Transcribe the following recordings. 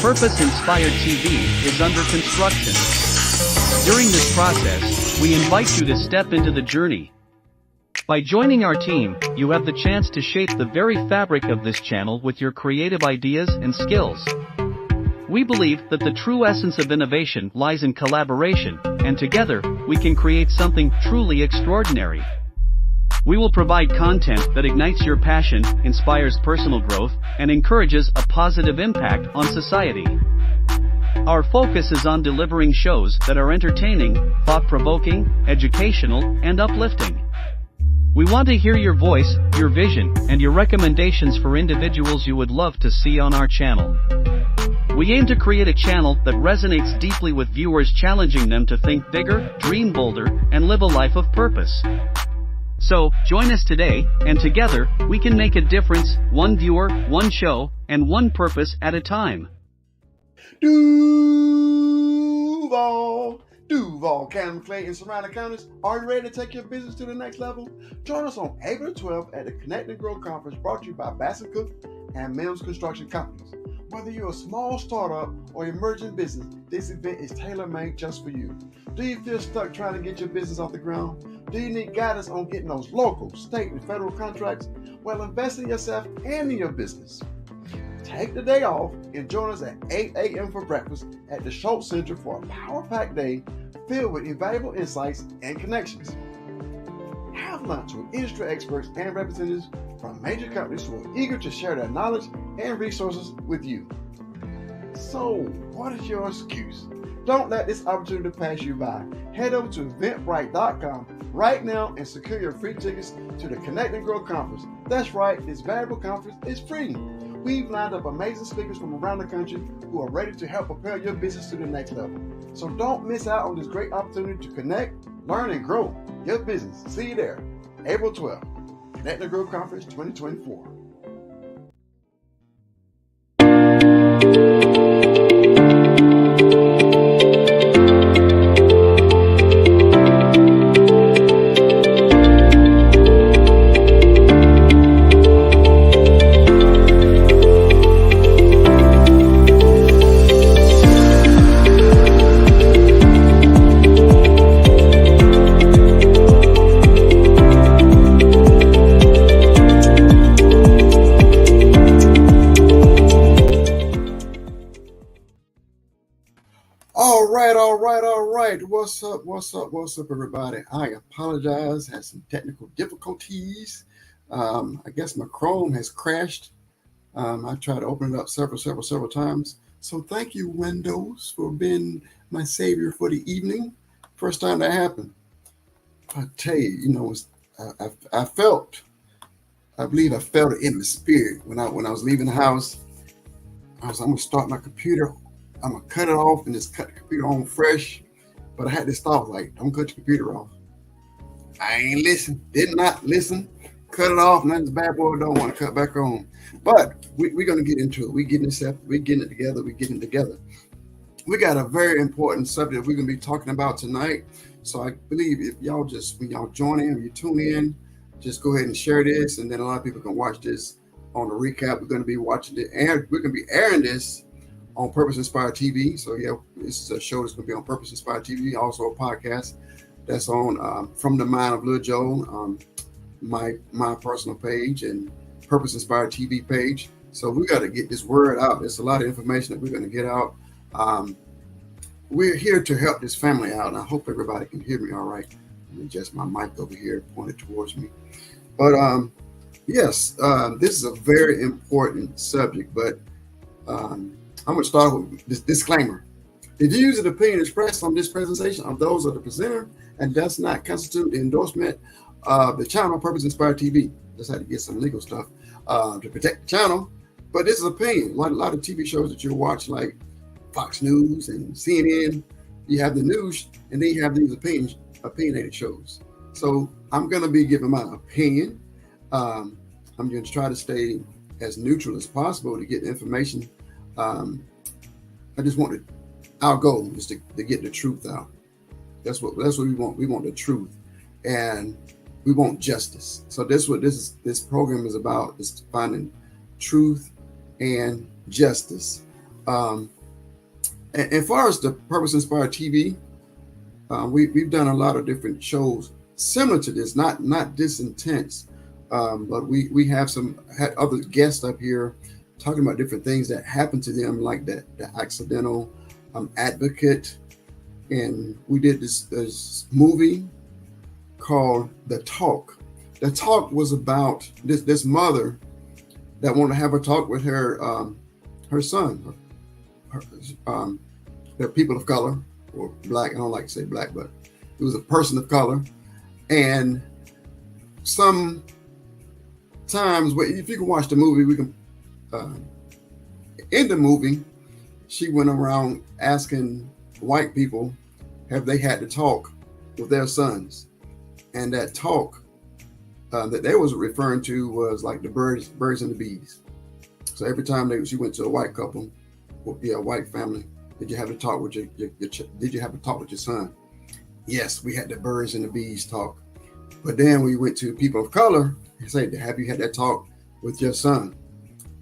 Purpose Inspired TV is under construction. During this process, we invite you to step into the journey. By joining our team, you have the chance to shape the very fabric of this channel with your creative ideas and skills. We believe that the true essence of innovation lies in collaboration, and together, we can create something truly extraordinary. We will provide content that ignites your passion, inspires personal growth, and encourages a positive impact on society. Our focus is on delivering shows that are entertaining, thought-provoking, educational, and uplifting. We want to hear your voice, your vision, and your recommendations for individuals you would love to see on our channel. We aim to create a channel that resonates deeply with viewers, challenging them to think bigger, dream bolder, and live a life of purpose. So, join us today, and together, we can make a difference, one viewer, one show, and one purpose at a time. Duval, Cannon, Clay, and surrounding counties, are you ready to take your business to the next level? Join us on April 12th at the Connect and Grow Conference, brought to you by Bassett Cook and Mims Construction Companies. Whether you're a small startup or emerging business, this event is tailor-made just for you. Do you feel stuck trying to get your business off the ground? Do you need guidance on getting those local, state, and federal contracts? Well, invest in yourself and in your business. Take the day off and join us at 8 a.m. for breakfast at the Schultz Center for a power-packed day filled with invaluable insights and connections. Have lunch with industry experts and representatives from major companies who are eager to share their knowledge and resources with you. So, what is your excuse? Don't let this opportunity pass you by. Head over to eventbrite.com right now and secure your free tickets to the Connect and Grow Conference. That's right, this valuable conference is free. We've lined up amazing speakers from around the country who are ready to help propel your business to the next level. So don't miss out on this great opportunity to connect, learn, and grow your business. See you there, April 12th, Connect and Grow Conference 2024. All right. What's up, everybody? I apologize. Had some technical difficulties. I guess my Chrome has crashed. I tried to open it up several times. So thank you, Windows, for being my savior for the evening. First time that happened. I tell you, I believe I felt it in my spirit when I was leaving the house. I'm gonna start my computer. I'm gonna cut it off and just cut the computer on fresh. But I had to stop, like, don't cut your computer off. I ain't listen, did not listen, cut it off, and then the bad boy don't want to cut back on. But we're gonna get into it. We're getting it together. We got a very important subject we're gonna be talking about tonight. So I believe if y'all when y'all join in, or you tune in, just go ahead and share this, and then a lot of people can watch this on the recap. We're gonna be watching it, and we're gonna be airing this on Purpose Inspired TV. So yeah, this is a show that's going to be on Purpose Inspired TV, also a podcast that's on From the Mind of Lil Joe, my personal page, and Purpose Inspired TV page. So we got to get this word out. There's a lot of information that we're going to get out. We're here to help this family out, and I hope everybody can hear me all right. Let me adjust my mic over here, pointed towards me. But yes, this is a very important subject, but I'm going to start with this disclaimer. The views and opinion expressed on this presentation are those of the presenter and does not constitute the endorsement of the channel Purpose Inspired TV. Just had to get some legal stuff to protect the channel. But this is opinion. A lot of TV shows that you watch, like Fox News and CNN, you have the news, and then you have these opinionated shows. So I'm going to be giving my opinion. I'm going to try to stay as neutral as possible to get the information. Our goal is to get the truth out. That's what we want. We want the truth, and we want justice. So this program is about, is finding truth and justice. Um, and as far as the Purpose Inspired TV, we've done a lot of different shows similar to this, not this intense, but we have had other guests up here talking about different things that happened to them, like the accidental advocate, and we did this movie called The Talk. The Talk was about this mother that wanted to have a talk with her son. They're people of color or black. I don't like to say black, but it was a person of color. And sometimes, if you can watch the movie, we can. In the movie, she went around asking white people, have they had to talk with their sons? And that talk that they was referring to was like the birds and the bees. So every time she went to a white couple, a white family, did you have to talk with did you have to talk with your son? Yes, we had the birds and the bees talk. But then we went to people of color and said, have you had that talk with your son?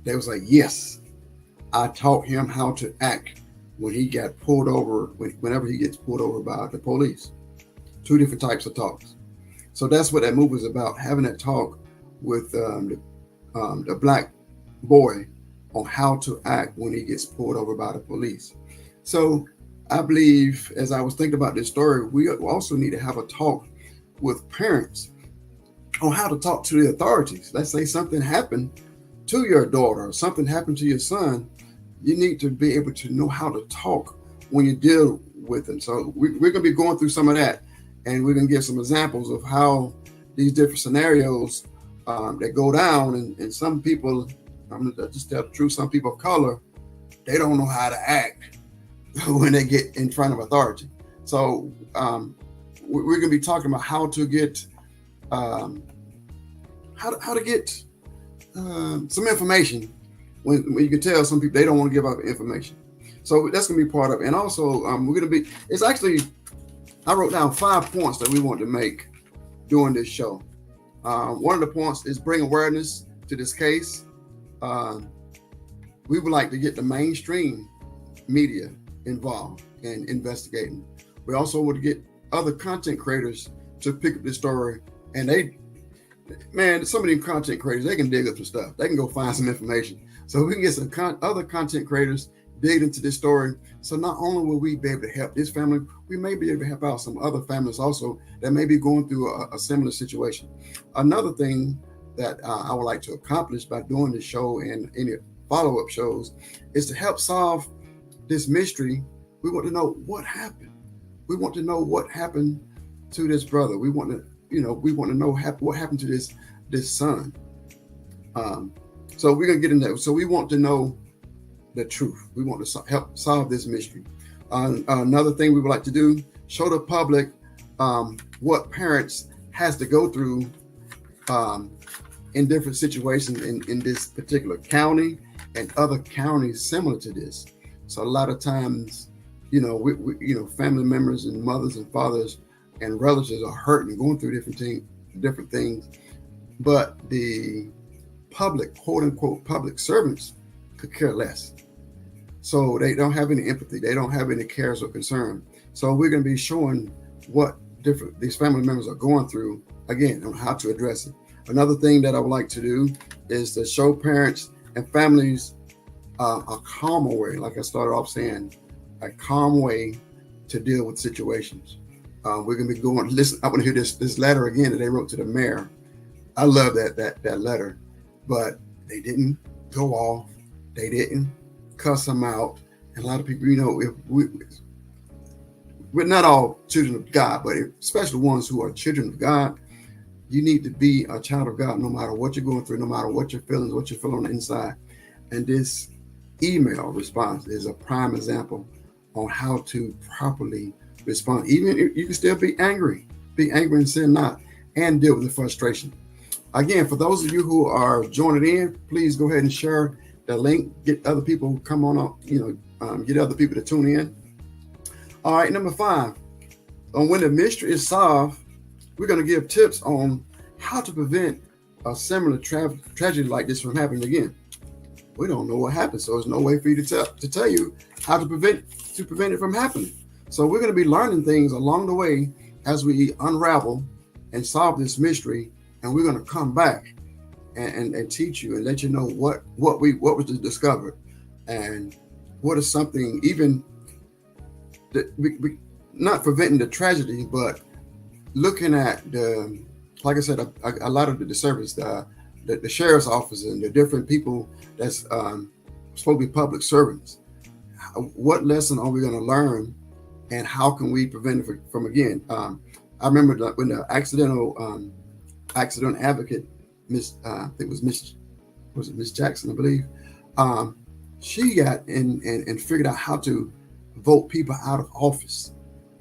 They was like, yes, I taught him how to act when he got pulled over, whenever he gets pulled over by the police. Two different types of talks. So that's what that movie was about, having that talk with the black boy on how to act when he gets pulled over by the police. So I believe, as I was thinking about this story, we also need to have a talk with parents on how to talk to the authorities. Let's say something happened to your daughter or something happened to your son. You need to be able to know how to talk when you deal with them. So we're going to be going through some of that, and we're going to give some examples of how these different scenarios that go down. And some people, I'm going to just tell the truth, some people of color, they don't know how to act when they get in front of authority. So we're going to be talking about how to get how to get some information when you can tell some people they don't want to give out information. So that's going to be part of it. And also we're going to be, it's actually, I wrote down 5 points that we want to make during this show. One of the points is bring awareness to this case. We would like to get the mainstream media involved in investigating. We also want to get other content creators to pick up this story, and some of these content creators, they can dig up some stuff. They can go find some information. So we can get some other content creators dig into this story. So not only will we be able to help this family, we may be able to help out some other families also that may be going through a similar situation. Another thing that I would like to accomplish by doing this show and any follow-up shows is to help solve this mystery. We want to know what happened. We want to know what happened to this brother. We want to know what happened to this son. So we're gonna get into that. So we want to know the truth. We want to help solve this mystery. Another thing we would like to do, show the public what parents has to go through in different situations in this particular county and other counties similar to this. So a lot of times, we family members and mothers and fathers and relatives are hurting, going through different things, but the public, quote unquote, public servants could care less. So they don't have any empathy. They don't have any cares or concern. So we're going to be showing what these family members are going through, again, on how to address it. Another thing that I would like to do is to show parents and families a calmer way, like I started off saying, a calm way to deal with situations. We're going to be going, listen, I want to hear this letter again that they wrote to the mayor. I love that letter, but they didn't go off. They didn't cuss them out. And a lot of people, we're not all children of God, but especially ones who are children of God, you need to be a child of God no matter what you're going through, no matter what your feelings, what you feel on the inside. And this email response is a prime example on how to properly respond. Even if you can still be angry and sin not, and deal with the frustration. Again, for those of you who are joining in, please go ahead and share the link. Get other people who come on up, get other people to tune in. All right, number 5. When the mystery is solved, we're going to give tips on how to prevent a similar tragedy like this from happening again. we don't know what happened. So there's no way for you to tell you how to prevent it from happening. So we're going to be learning things along the way as we unravel and solve this mystery, and we're going to come back and teach you and let you know what was discovered, and what is something even that we not preventing the tragedy, but looking at the, like I said, a lot of the service, the sheriff's office and the different people that's supposed to be public servants. What lesson are we going to learn, and how can we prevent it from again? I remember when the accident advocate, I think it was Miss Jackson, I believe. She got in and figured out how to vote people out of office.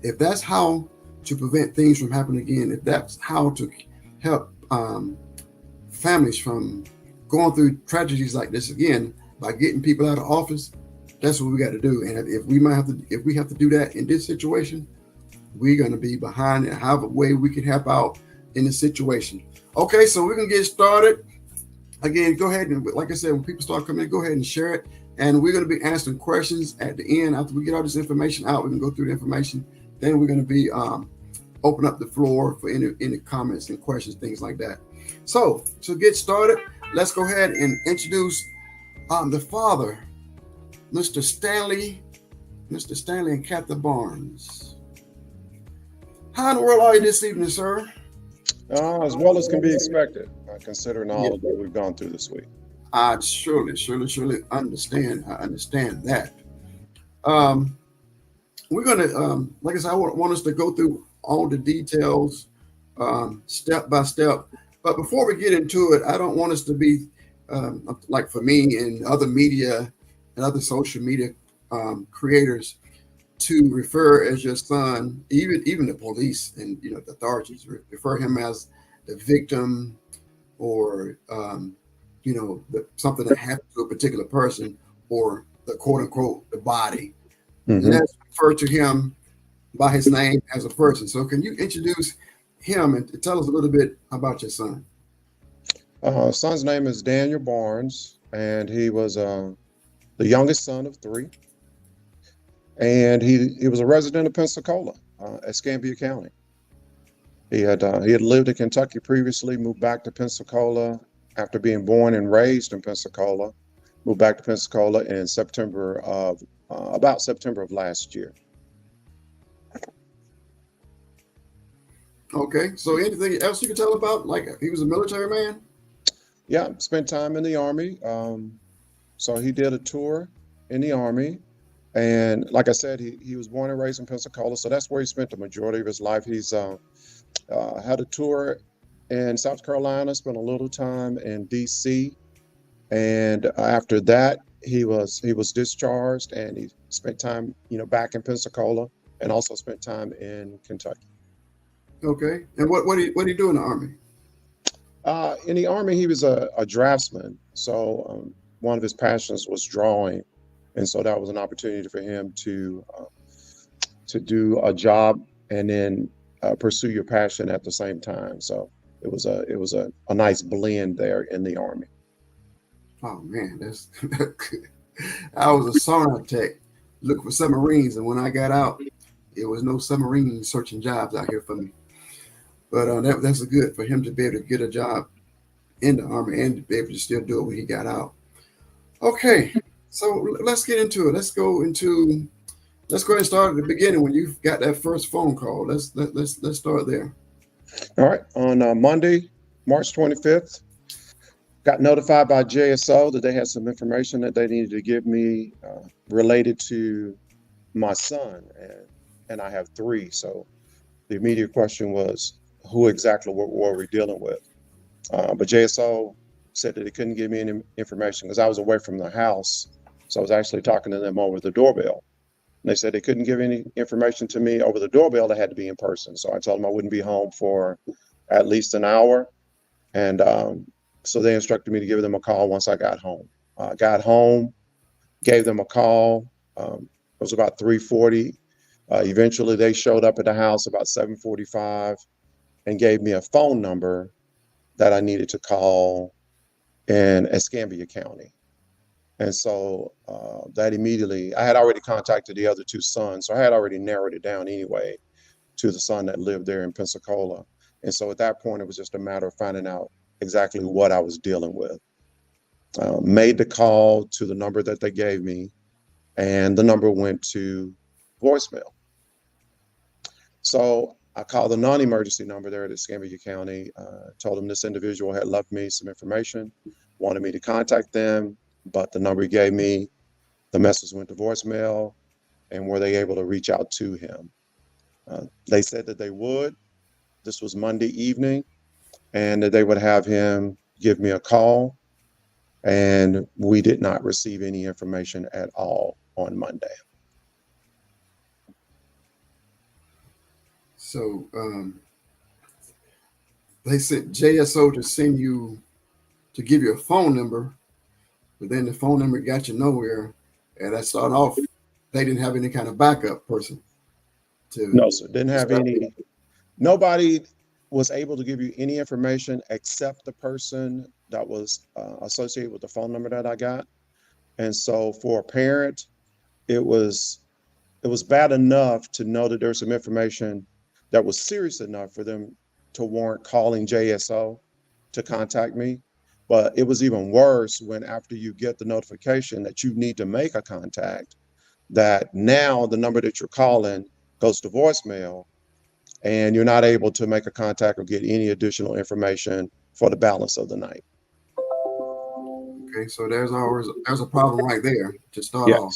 If that's how to prevent things from happening again, if that's how to help families from going through tragedies like this again by getting people out of office, that's what we got to do. And if we have to do that in this situation, we're going to be behind and have a way we can help out in the situation. Okay, so we're going to get started. Again, go ahead and, like I said, when people start coming in, go ahead and share it. And we're going to be answering questions at the end. After we get all this information out, we can go through the information. Then we're going to be open up the floor for any comments and questions, things like that. So to get started, let's go ahead and introduce the father, Mr. Stanley and Catherine Barnes. How in the world are you this evening, sir? As well as can be expected, considering all of what we've gone through this week. I surely understand. I understand that. We're gonna, like I said, I want us to go through all the details, step by step. But before we get into it, I don't want us to be like for me and other media and other social media creators to refer as your son, even the police and the authorities refer him as the victim, or something that happened to a particular person, or the quote unquote the body. Mm-hmm. Let's refer to him by his name as a person. So can you introduce him and tell us a little bit about your son? Son's name is Daniel Barnes, and he was the youngest son of three. And he was a resident of Pensacola, Escambia County. He had lived in Kentucky previously, moved back to Pensacola after being born and raised in Pensacola, moved back to Pensacola in about September of last year. Okay, so anything else you can tell about? Like, he was a military man? Yeah, spent time in the Army. So he did a tour in the Army. And like I said, he was born and raised in Pensacola, so that's where he spent the majority of his life. He's had a tour in South Carolina, spent a little time in D.C., and after that, he was discharged, and he spent time, back in Pensacola, and also spent time in Kentucky. Okay, and what did he do in the Army? In the Army, he was a draftsman. So one of his passions was drawing. And so that was an opportunity for him to do a job and then pursue your passion at the same time. So it was a nice blend there in the Army. Oh man, that's good. I was a sonar tech, looking for submarines, and when I got out, it was no submarine searching jobs out here for me. But that's good for him to be able to get a job in the Army and to be able to still do it when he got out. Okay. So let's get into it. Let's go ahead and start at the beginning when you got that first phone call. Let's start there. All right. On Monday, March 25th, got notified by JSO that they had some information that they needed to give me related to my son, and I have three. So the immediate question was, who exactly were we dealing with? But JSO said that they couldn't give me any information because I was away from the house. So I was actually talking to them over the doorbell. And they said they couldn't give any information to me over the doorbell. They had to be in person. So I told them I wouldn't be home for at least an hour. And so they instructed me to give them a call once I got home. Got home, gave them a call. It was about 3:40. Eventually, they showed up at the house about 7:45 and gave me a phone number that I needed to call in Escambia County. And so that immediately, I had already contacted the other two sons. So I had already narrowed it down anyway to the son that lived there in Pensacola. And so at that point, it was just a matter of finding out exactly what I was dealing with. Made the call to the number that they gave me, and the number went to voicemail. So I called the non-emergency number there at Escambia County, told them this individual had left me some information, wanted me to contact them, but the number he gave me, the message went to voicemail, and were they able to reach out to him? They said that they would. This was Monday evening, and that they would have him give me a call, and we did not receive any information at all on Monday. So they sent JSO to give you a phone number, but then the phone number got you nowhere. And that started off, they didn't have any kind of backup person. No, sir. Didn't have any. Nobody was able to give you any information except the person that was associated with the phone number that I got. And so for a parent, it was bad enough to know that there's some information that was serious enough for them to warrant calling JSO to contact me. But it was even worse when, after you get the notification that you need to make a contact, that now the number that you're calling goes to voicemail, and you're not able to make a contact or get any additional information for the balance of the night. Okay, so there's a problem right there to start off.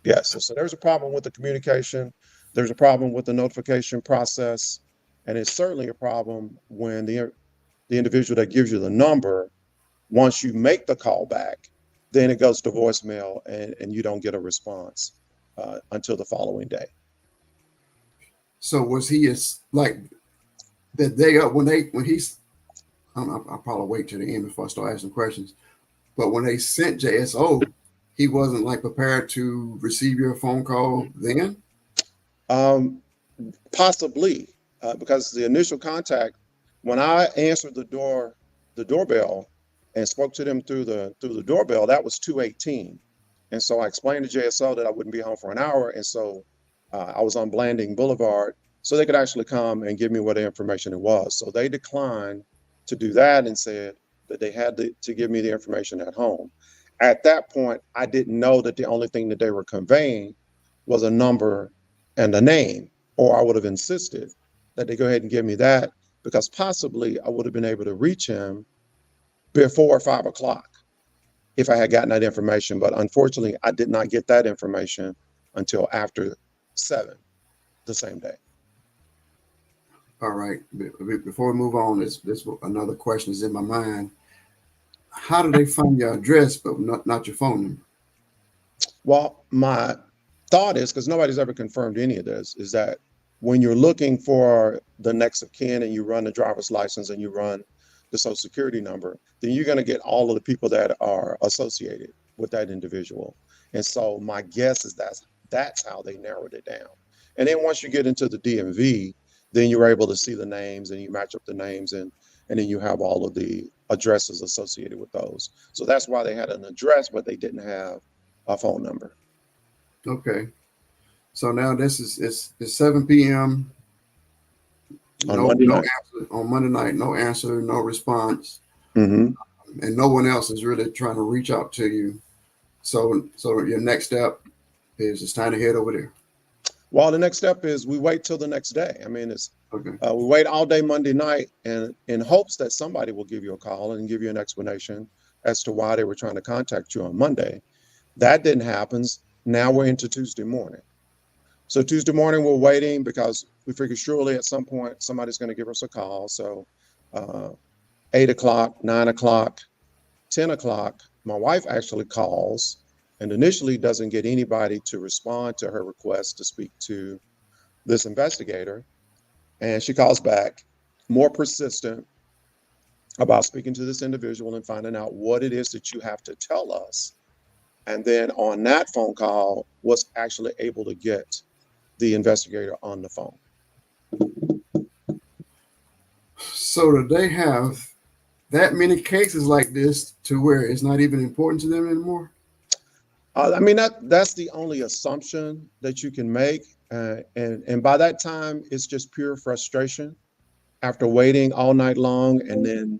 Yes, so there's a problem with the communication. There's a problem with the notification process, and it's certainly a problem when the individual that gives you the number, once you make the call back, then it goes to voicemail, and you don't get a response until the following day. So was he like the day up when he's? I'll probably wait till the end before I start asking questions. But when they sent JSO, he wasn't like prepared to receive your phone call then? Possibly, because the initial contact, when I answered the doorbell and spoke to them through the doorbell, that was 2:18. And so I explained to JSO that I wouldn't be home for an hour. And so I was on Blanding Boulevard, so they could actually come and give me what the information it was. So they declined to do that and said that they had to give me the information at home. At that point, I didn't know that the only thing that they were conveying was a number and a name, or I would have insisted that they go ahead and give me that, because possibly I would have been able to reach him before 5 o'clock if I had gotten that information. But unfortunately, I did not get that information until after 7 the same day. All right. Before we move on, this another question is in my mind. How do they find your address but not your phone number? Well, my thought is, because nobody's ever confirmed any of this, is that when you're looking for the next of kin and you run the driver's license and you run the social security number, then you're going to get all of the people that are associated with that individual. And so my guess is that's how they narrowed it down. And then once you get into the DMV, then you're able to see the names and you match up the names, and then you have all of the addresses associated with those. So that's why they had an address, but they didn't have a phone number. Okay. So now it's 7 p.m. On Monday night. Answer, on Monday night, no answer, no response. Mm-hmm. And no one else is really trying to reach out to you. So your next step is it's time to head over there. Well, the next step is we wait till the next day. I mean, it's okay. We wait all day Monday night, and in hopes that somebody will give you a call and give you an explanation as to why they were trying to contact you on Monday. That didn't happen. Now we're into Tuesday morning. So Tuesday morning, we're waiting because we figure surely at some point somebody's going to give us a call. So 8 o'clock, 9 o'clock, 10 o'clock, my wife actually calls and initially doesn't get anybody to respond to her request to speak to this investigator. And she calls back, more persistent about speaking to this individual and finding out what it is that you have to tell us. And then on that phone call, was actually able to get the investigator on the phone. So do they have that many cases like this to where it's not even important to them anymore? I mean, that's the only assumption that you can make. And by that time, it's just pure frustration after waiting all night long and then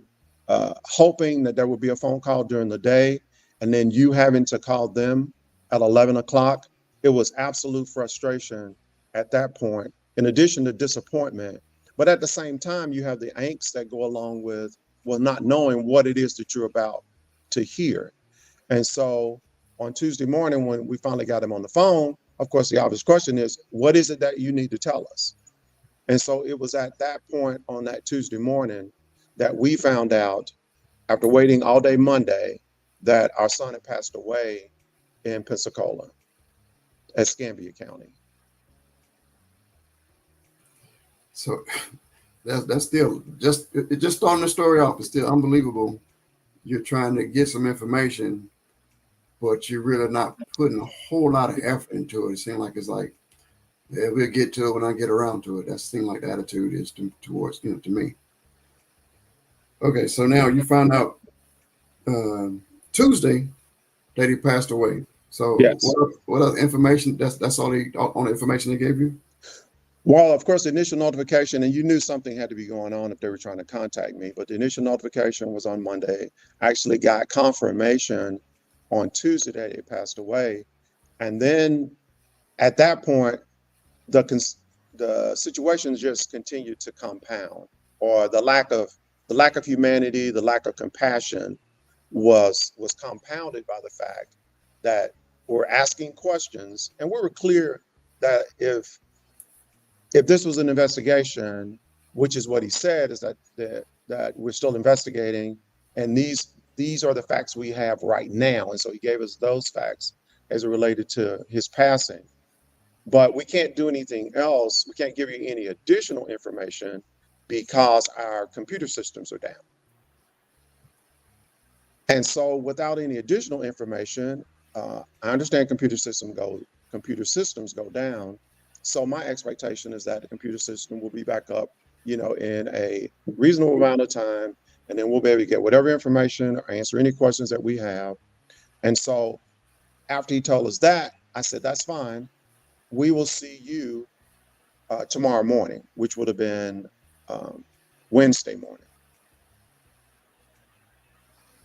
hoping that there would be a phone call during the day and then you having to call them at 11 o'clock. It was absolute frustration at that point, in addition to disappointment. But at the same time, you have the angst that go along with, well, not knowing what it is that you're about to hear. And so on Tuesday morning, when we finally got him on the phone, of course, the obvious question is, what is it that you need to tell us? And so it was at that point on that Tuesday morning that we found out, after waiting all day Monday, that our son had passed away in Pensacola, Escambia County. So that's still just starting the story off. It's still unbelievable. You're trying to get some information, but you're really not putting a whole lot of effort into it. It seems like it's like, yeah, we'll get to it when I get around to it. That seems like the attitude is towards, to me. Okay, so now you found out Tuesday that he passed away. So Yes. what other information? That's all the information they gave you? Well, of course, the initial notification, and you knew something had to be going on if they were trying to contact me, but the initial notification was on Monday. I actually got confirmation on Tuesday that he passed away. And then at that point, the situation just continued to compound, or the lack of humanity, the lack of compassion was compounded by the fact that we're asking questions, and we were clear that if this was an investigation, which is what he said, is that we're still investigating, and these are the facts we have right now. And so he gave us those facts as it related to his passing. But we can't do anything else. We can't give you any additional information because our computer systems are down. And so without any additional information, I understand computer systems go down. So my expectation is that the computer system will be back up, in a reasonable amount of time, and then we'll be able to get whatever information or answer any questions that we have. And so after he told us that, I said, that's fine. We will see you tomorrow morning, which would have been Wednesday morning.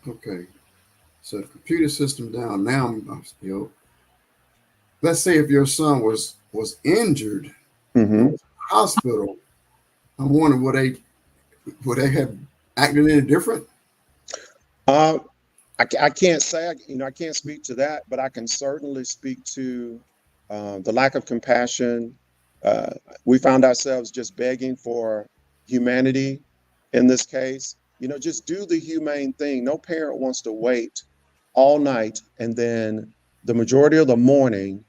Okay. So the computer system down now. Let's say if your son was injured in the hospital, I'm wondering would they have acted any different? I can't say, I can't speak to that, but I can certainly speak to the lack of compassion. We found ourselves just begging for humanity in this case. Just do the humane thing. No parent wants to wait all night and then the majority of the morning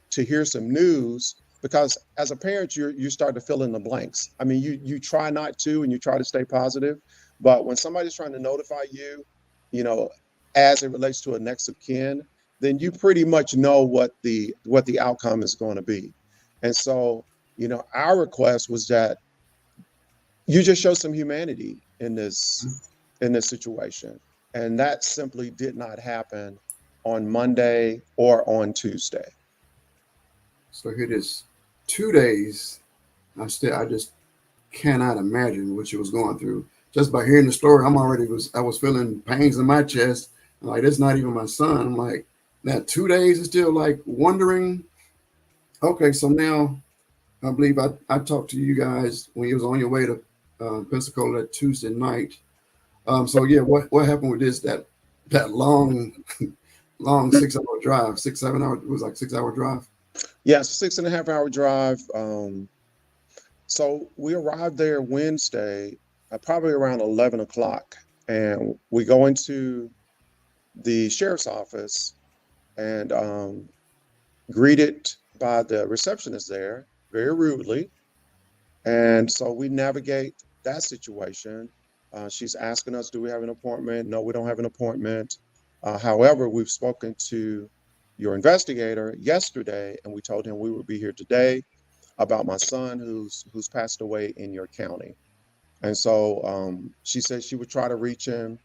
to hear some news, because as a parent, you start to fill in the blanks. I mean, you try not to, and you try to stay positive, but when somebody's trying to notify you, as it relates to a next of kin, then you pretty much know what the outcome is going to be. And so, our request was that you just show some humanity in this situation. And that simply did not happen on Monday or on Tuesday. So here it is, 2 days. I just cannot imagine what you was going through. Just by hearing the story, I was feeling pains in my chest. I'm like, that's not even my son. I'm like, now 2 days is still like wondering. Okay, so now I believe I talked to you guys when you was on your way to Pensacola that Tuesday night. So yeah, what happened with this that long 6 hour drive, 7 hours? It was like 6 hour drive. Yeah, it's a 6.5 hour drive. So we arrived there Wednesday, probably around 11 o'clock, and we go into the sheriff's office and greeted by the receptionist there very rudely. And so we navigate that situation. She's asking us, do we have an appointment? No, we don't have an appointment. However, we've spoken to your investigator yesterday, and we told him we would be here today about my son who's passed away in your county. And so she said she would try to reach him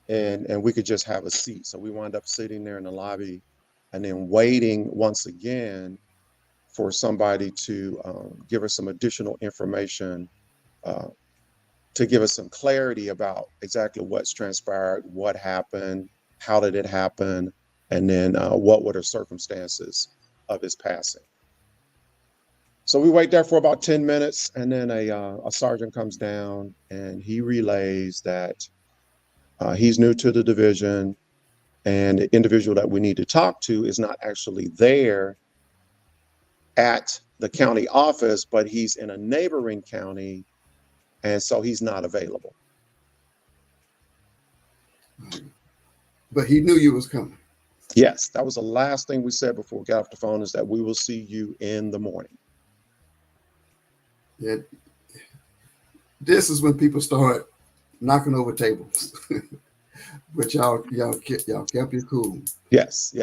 and we could just have a seat. So we wound up sitting there in the lobby and then waiting once again for somebody to give us some additional information, uh, to give us some clarity about exactly what's transpired, what happened, how did it happen, and then what were the circumstances of his passing. So we wait there for about 10 minutes, and then a sergeant comes down and he relays that he's new to the division, and the individual that we need to talk to is not actually there at the county office, but he's in a neighboring county, and so he's not available. But he knew you was coming. Yes, that was the last thing we said before we got off the phone, is that we will see you in the morning. Yeah, this is when people start knocking over tables. But y'all kept your cool. Yes.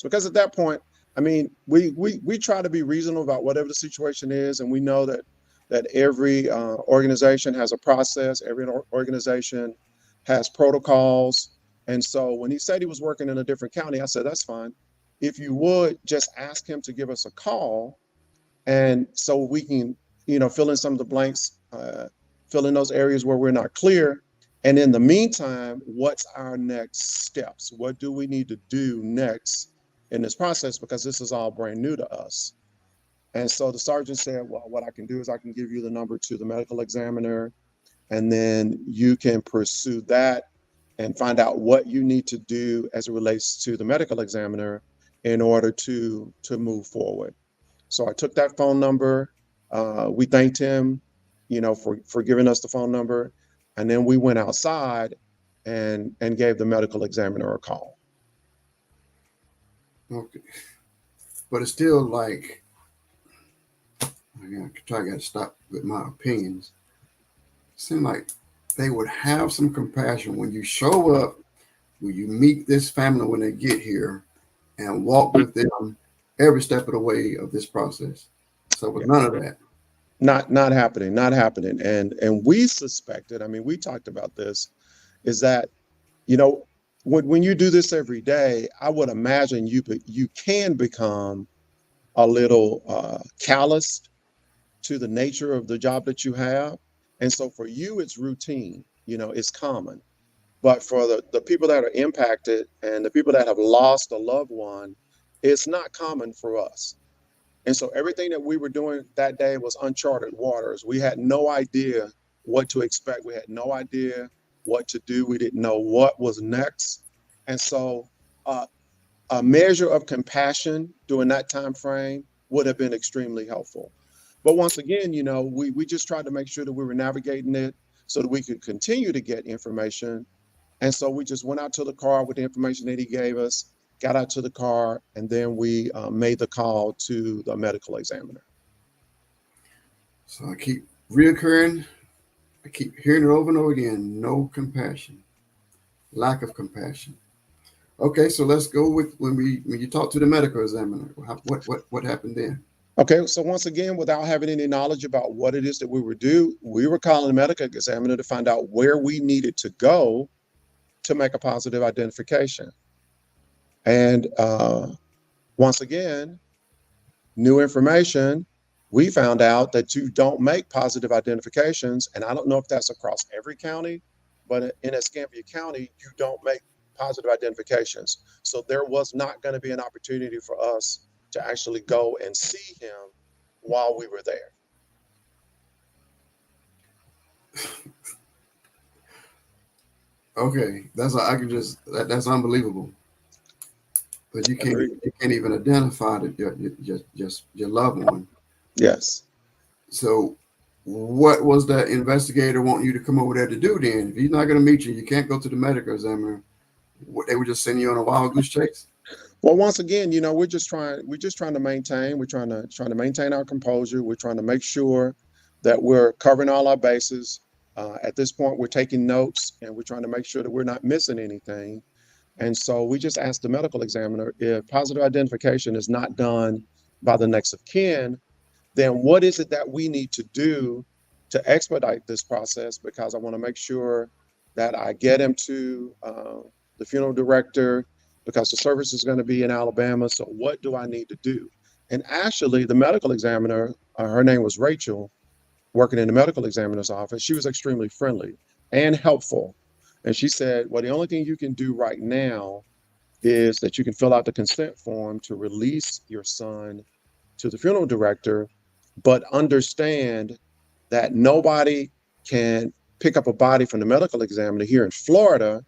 Because at that point, I mean, we try to be reasonable about whatever the situation is, and we know that every organization has a process, every organization has protocols. And so when he said he was working in a different county, I said, that's fine. If you would just ask him to give us a call, and so we can, fill in some of the blanks, fill in those areas where we're not clear. And in the meantime, what's our next steps? What do we need to do next in this process? Because this is all brand new to us. And so the sergeant said, well, what I can do is I can give you the number to the medical examiner, and then you can pursue that and find out what you need to do as it relates to the medical examiner in order to move forward. So I took that phone number. We thanked him, for giving us the phone number. And then we went outside and gave the medical examiner a call. Okay. But it's still like, I got to stop with my opinions. It seems like they would have some compassion when you show up, when you meet this family when they get here, and walk with them every step of the way of this process. So with none of that. Not happening. And we suspected, I mean, we talked about this, is that, when you do this every day, I would imagine you can become a little calloused to the nature of the job that you have. And so for you, it's routine, it's common. But for the people that are impacted and the people that have lost a loved one, it's not common for us. And so everything that we were doing that day was uncharted waters. We had no idea what to expect. We had no idea what to do. We didn't know what was next. And so a measure of compassion during that time frame would have been extremely helpful. But once again, we just tried to make sure that we were navigating it so that we could continue to get information. And so we just went out to the car with the information that he gave us, got out to the car, and then we made the call to the medical examiner. So I keep reoccurring. I keep hearing it over and over again. No compassion, lack of compassion. Okay, so let's go with when you talk to the medical examiner. What happened then? Okay, so once again, without having any knowledge about what it is that we would do, we were calling the medical examiner to find out where we needed to go to make a positive identification. And once again, new information, we found out that you don't make positive identifications. And I don't know if that's across every county, but in Escambia County, you don't make positive identifications. So there was not going to be an opportunity for us to actually go and see him while we were there. Okay, that's that's unbelievable. But you can't even identify your loved one. Yes. So what was that investigator wanting you to come over there to do then? If he's not going to meet you, you can't go to the medical examiner. What, they were just sending you on a wild goose chase? Well, once again, we're just trying to maintain, we're trying to maintain our composure. We're trying to make sure that we're covering all our bases. At this point, we're taking notes, and we're trying to make sure that we're not missing anything. And so we just asked the medical examiner, if positive identification is not done by the next of kin, then what is it that we need to do to expedite this process? Because I want to make sure that I get him to the funeral director because the service is going to be in Alabama. So what do I need to do? And actually, the medical examiner, her name was Rachel, working in the medical examiner's office. She was extremely friendly and helpful. And she said, well, the only thing you can do right now is that you can fill out the consent form to release your son to the funeral director, but understand that nobody can pick up a body from the medical examiner here in Florida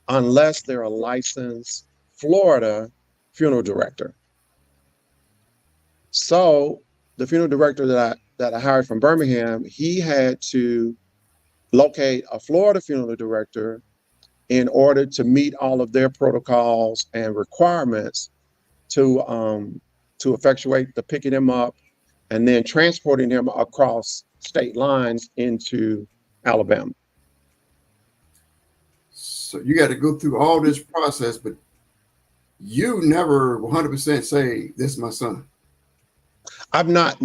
unless they're a licensed Florida funeral director. So the funeral director that I hired from Birmingham, he had to locate a Florida funeral director in order to meet all of their protocols and requirements to effectuate the picking him up and then transporting him across state lines into Alabama. So you got to go through all this process, but you never 100% say, this is my son. I've not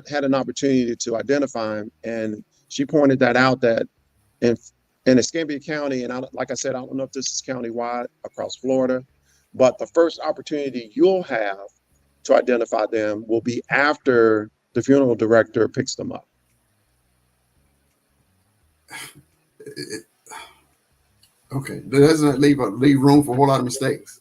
had an opportunity to identify him. And she pointed that out, that in Escambia County, and like I said, I don't know if this is countywide across Florida, but the first opportunity you'll have to identify them will be after the funeral director picks them up. Okay, doesn't leave room for a whole lot of mistakes?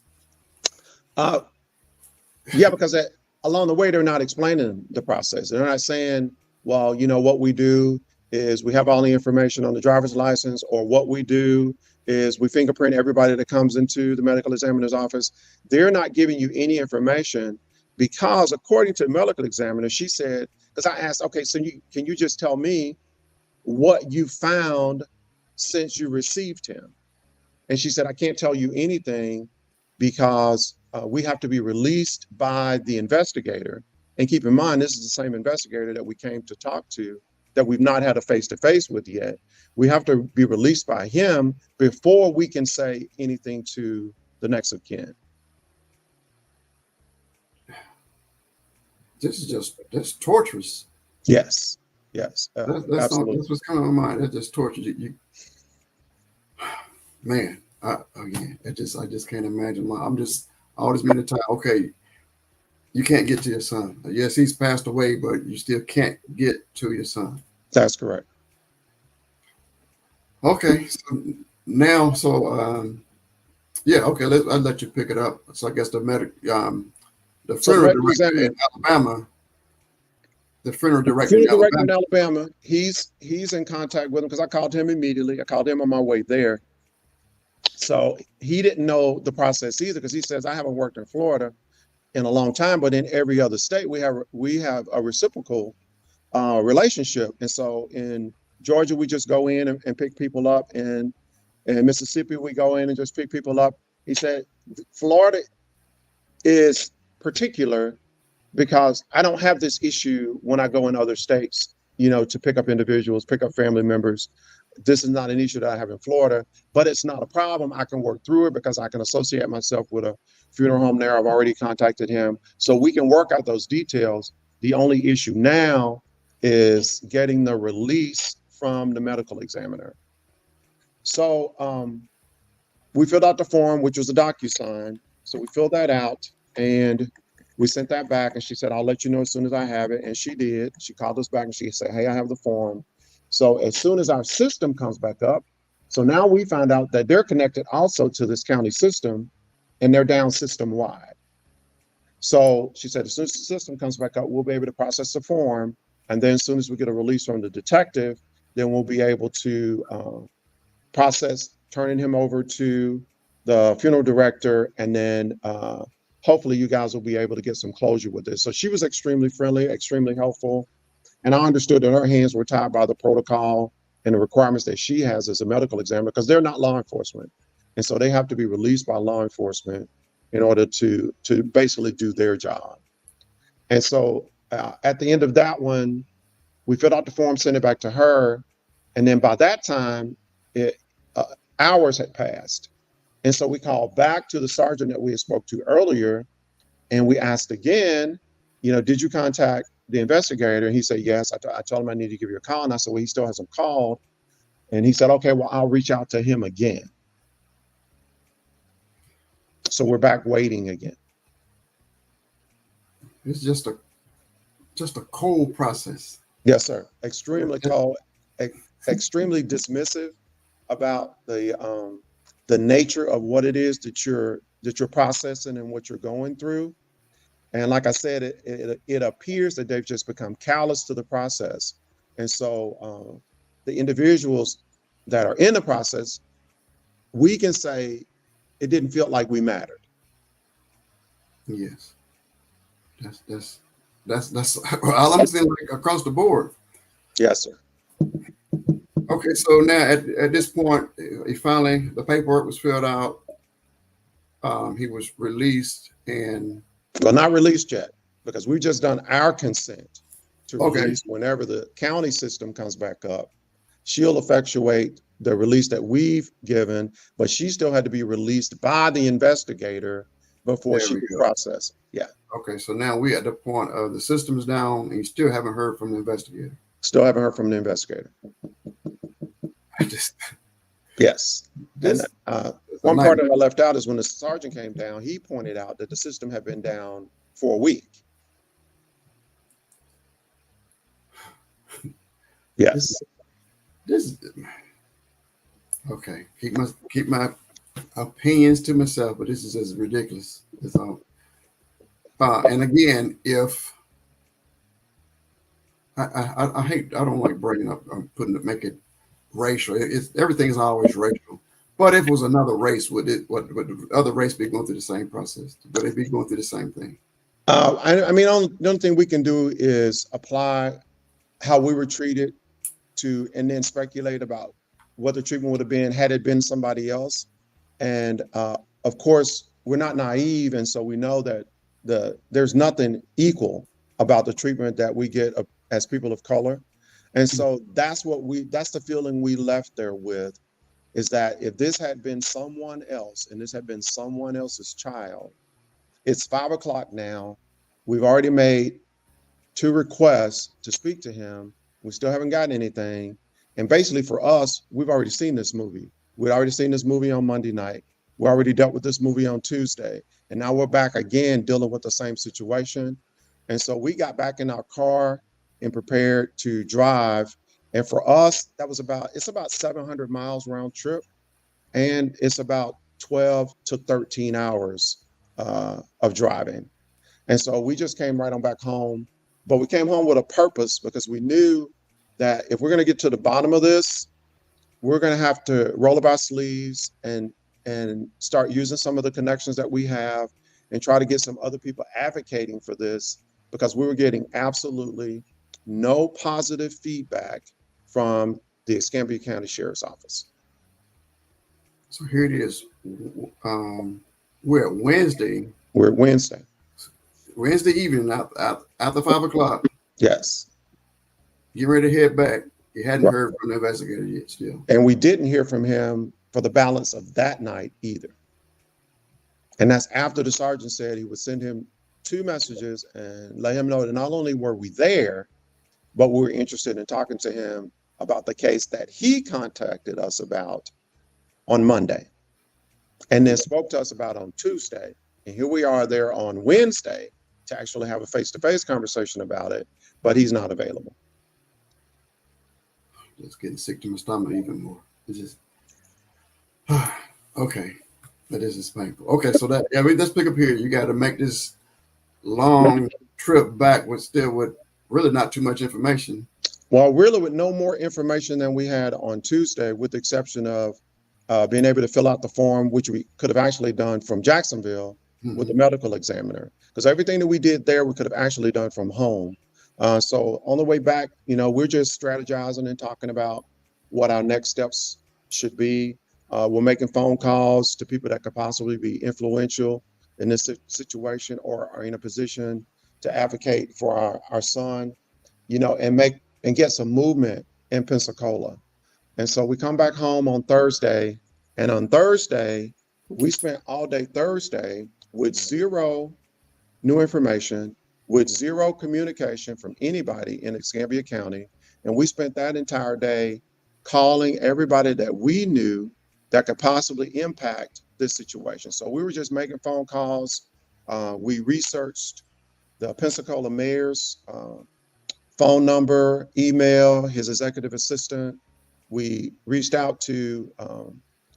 Yeah, because along the way, they're not explaining the process. They're not saying, well, what we do is we have all the information on the driver's license, or what we do is we fingerprint everybody that comes into the medical examiner's office. They're not giving you any information because, according to the medical examiner, she said, because I asked, okay, so can you just tell me what you found since you received him? And she said, I can't tell you anything because we have to be released by the investigator. And keep in mind, this is the same investigator that we came to talk to, that we've not had a face-to-face with yet. We have to be released by him before we can say anything to the next of kin. This is just torturous. Yes. That's Absolutely. what's coming on my mind. That's just torture. Man, again, I just can't imagine. I'm just all this minute time. Okay, you can't get to your son. Yes, he's passed away, but you still can't get to your son. That's correct. Okay, so now, yeah, okay. I'll let you pick it up. So I guess the funeral director in Alabama. The funeral director in Alabama. He's in contact with him because I called him immediately. I called him on my way there. So he didn't know the process either, because he says, I haven't worked in Florida in a long time, but in every other state we have a reciprocal relationship. And so in Georgia, we just go in and pick people up, and in Mississippi, we go in and just pick people up. He said, Florida is particular because I don't have this issue when I go in other states, to pick up individuals, pick up family members. This is not an issue that I have in Florida, but it's not a problem. I can work through it because I can associate myself with a funeral home there. I've already contacted him. So we can work out those details. The only issue now is getting the release from the medical examiner. So we filled out the form, which was a DocuSign. So we filled that out and we sent that back, and she said, I'll let you know as soon as I have it. And she did. She called us back and she said, hey, I have the form. So as soon as our system comes back up, so now we find out that they're connected also to this county system, and they're down system wide. So she said, as soon as the system comes back up, we'll be able to process the form. And then as soon as we get a release from the detective, then we'll be able to process turning him over to the funeral director. And then hopefully you guys will be able to get some closure with this. So she was extremely friendly, extremely helpful. And I understood that her hands were tied by the protocol and the requirements that she has as a medical examiner, because they're not law enforcement. And so they have to be released by law enforcement in order to basically do their job. And so at the end of that one, we filled out the form, sent it back to her. And then by that time, hours had passed. And so we called back to the sergeant that we had spoke to earlier. And we asked again, did you contact the investigator? And he said, yes. I told him I need to give you a call. And I said, well, he still hasn't called. And he said, okay, well, I'll reach out to him again. So we're back waiting again. It's just a cold process. Yes, sir. Extremely cold, extremely dismissive about the nature of what it is that you're processing and what you're going through. And like I said, it appears that they've just become callous to the process. And so the individuals that are in the process, we can say it didn't feel like we mattered. Yes. That's all I'm saying, like across the board. Yes, sir. Okay, so now at this point, he finally, the paperwork was filled out. He was released, and Well, not released yet, because we've just done our consent to Okay. release. Whenever the county system comes back up, she'll effectuate the release that we've given, but she still had to be released by the investigator before There she we could go. process. Yeah, okay, so now we at the point of the system's down, and you still haven't heard from the investigator. still haven't heard from the investigator. I just Yes. this And is a one part that nightmare. I left out is when the sergeant came down, he pointed out that the system had been down for a week. Yes. This okay. Keep my opinions to myself, but this is just ridiculous. It's all. And again, if I hate, I don't like bringing up, make it racial. It's everything is always racial. But if it was another race, would the other race be going through the same process? Would they be going through the same thing? I mean, the only thing we can do is apply how we were treated to, and then speculate about what the treatment would have been had it been somebody else. And of course, we're not naive, and so we know that there's nothing equal about the treatment that we get as people of color. And so that's the feeling we left there with, is that if this had been someone else and this had been someone else's child, it's 5 o'clock now. We've already made 2 requests to speak to him. We still haven't gotten anything. And basically for us, we've already seen this movie. We'd already seen this movie on Monday night. We already dealt with this movie on Tuesday. And now we're back again dealing with the same situation. And so we got back in our car and prepared to drive. And for us, it's about 700 miles round trip. And it's about 12 to 13 hours of driving. And so we just came right on back home. But we came home with a purpose, because we knew that if we're going to get to the bottom of this, we're going to have to roll up our sleeves and start using some of the connections that we have and try to get some other people advocating for this, because we were getting absolutely no positive feedback from the Escambia County Sheriff's Office. So here it is. We're at Wednesday. We're at Wednesday Evening after 5 o'clock. Yes. Get ready to head back. You hadn't Right. heard from the investigator yet still. And we didn't hear from him for the balance of that night either. And that's after the sergeant said he would send him 2 messages and let him know that not only were we there, but we were interested in talking to him about the case that he contacted us about on Monday, and then spoke to us about on Tuesday. And here we are there on Wednesday to actually have a face-to-face conversation about it, but he's not available. Just getting sick to my stomach even more. It's just okay. That is painful. Okay, so let's pick up here. You got to make this long trip back with really not too much information. Well, really with no more information than we had on Tuesday, with the exception of being able to fill out the form, which we could have actually done from Jacksonville with the medical examiner, because everything that we did there, we could have actually done from home. So on the way back, we're just strategizing and talking about what our next steps should be. We're making phone calls to people that could possibly be influential in this situation or are in a position to advocate for our son, and get some movement in Pensacola. And so we come back home on Thursday, and on Thursday, we spent all day Thursday with 0 new information, with 0 communication from anybody in Escambia County. And we spent that entire day calling everybody that we knew that could possibly impact this situation. So we were just making phone calls. We researched the Pensacola mayor's phone number, email, his executive assistant. We reached out to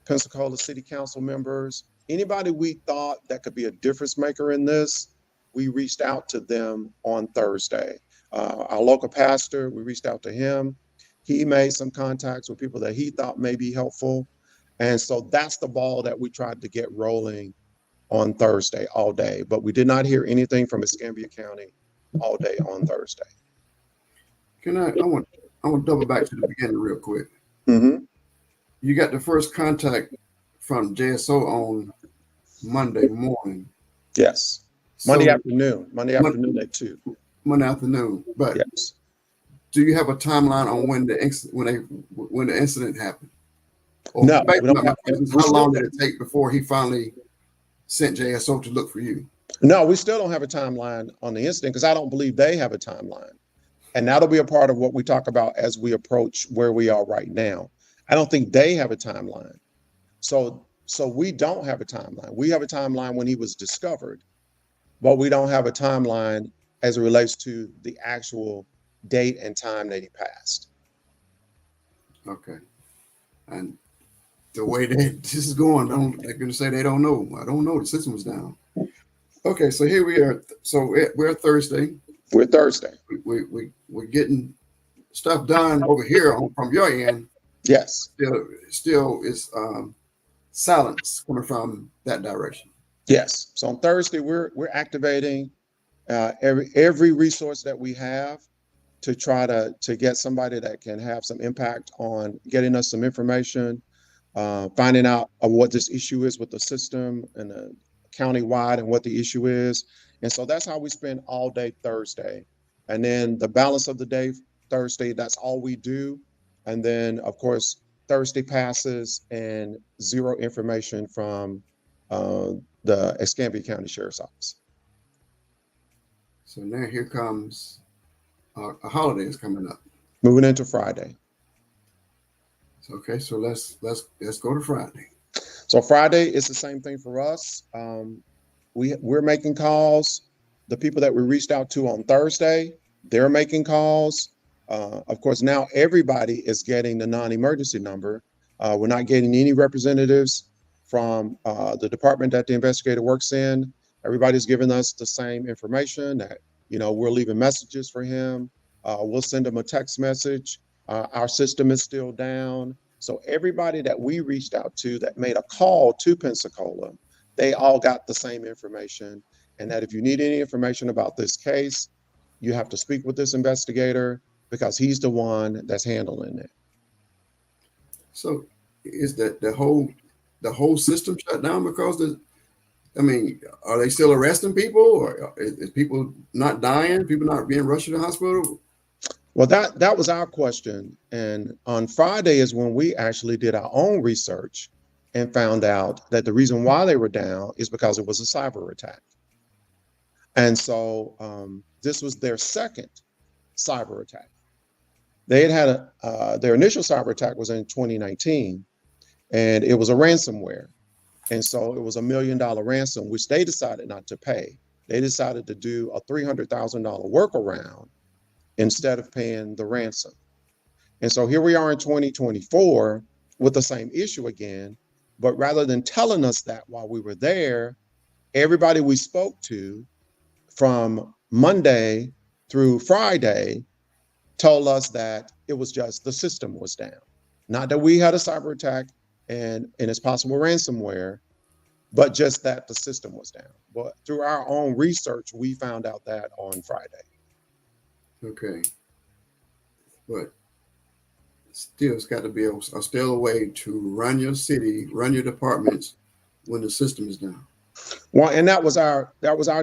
Pensacola City Council members. Anybody we thought that could be a difference maker in this, we reached out to them on Thursday. Our local pastor, we reached out to him. He made some contacts with people that he thought may be helpful. And so that's the ball that we tried to get rolling on Thursday all day. But we did not hear anything from Escambia County all day on Thursday. I want to double back to the beginning real quick. Mm-hmm. You got the first contact from JSO on Monday morning. Yes. Monday afternoon at 2. Monday afternoon. But yes. Do you have a timeline on when the incident happened? Or no. How long did it take before he finally sent JSO to look for you? No, we still don't have a timeline on the incident because I don't believe they have a timeline. And that'll be a part of what we talk about as we approach where we are right now. I don't think they have a timeline. So we don't have a timeline. We have a timeline when he was discovered, but we don't have a timeline as it relates to the actual date and time that he passed. Okay. And the way that this is going, they're going to say they don't know. I don't know. The system was down. Okay, so here we are. So we're Thursday. We're Thursday. We're getting stuff done over here from your end. Yes. Still is silence coming from that direction. Yes. So on Thursday, we're activating every resource that we have to try to get somebody that can have some impact on getting us some information, finding out what this issue is with the system and the countywide and what the issue is. And so that's how we spend all day Thursday. And then the balance of the day, Thursday, that's all we do. And then, of course, Thursday passes and zero information from the Escambia County Sheriff's Office. So now here comes a holiday is coming up. Moving into Friday. Okay, so let's go to Friday. So Friday is the same thing for us. We're making calls. The people that we reached out to on Thursday, they're making calls. Of course, now everybody is getting the non-emergency number. We're not getting any representatives from the department that the investigator works in. Everybody's giving us the same information that, we're leaving messages for him. We'll send him a text message. Our system is still down. So everybody that we reached out to that made a call to Pensacola, they all got the same information. And that if you need any information about this case, you have to speak with this investigator because he's the one that's handling it. So is that the whole system shut down because are they still arresting people, or is people not dying? People not being rushed to the hospital? Well, that was our question. And on Friday is when we actually did our own research and found out that the reason why they were down is because it was a cyber attack. And so this was their second cyber attack. They had their initial cyber attack was in 2019, and it was a ransomware. And so it was $1 million ransom, which they decided not to pay. They decided to do a $300,000 workaround instead of paying the ransom. And so here we are in 2024 with the same issue again. But rather than telling us that while we were there, everybody we spoke to from Monday through Friday told us that it was just the system was down. Not that we had a cyber attack and it's possible ransomware, but just that the system was down. But through our own research, we found out that on Friday. Okay. But still, it's got to be still a way to run your city, run your departments when the system is down. Well, and that was our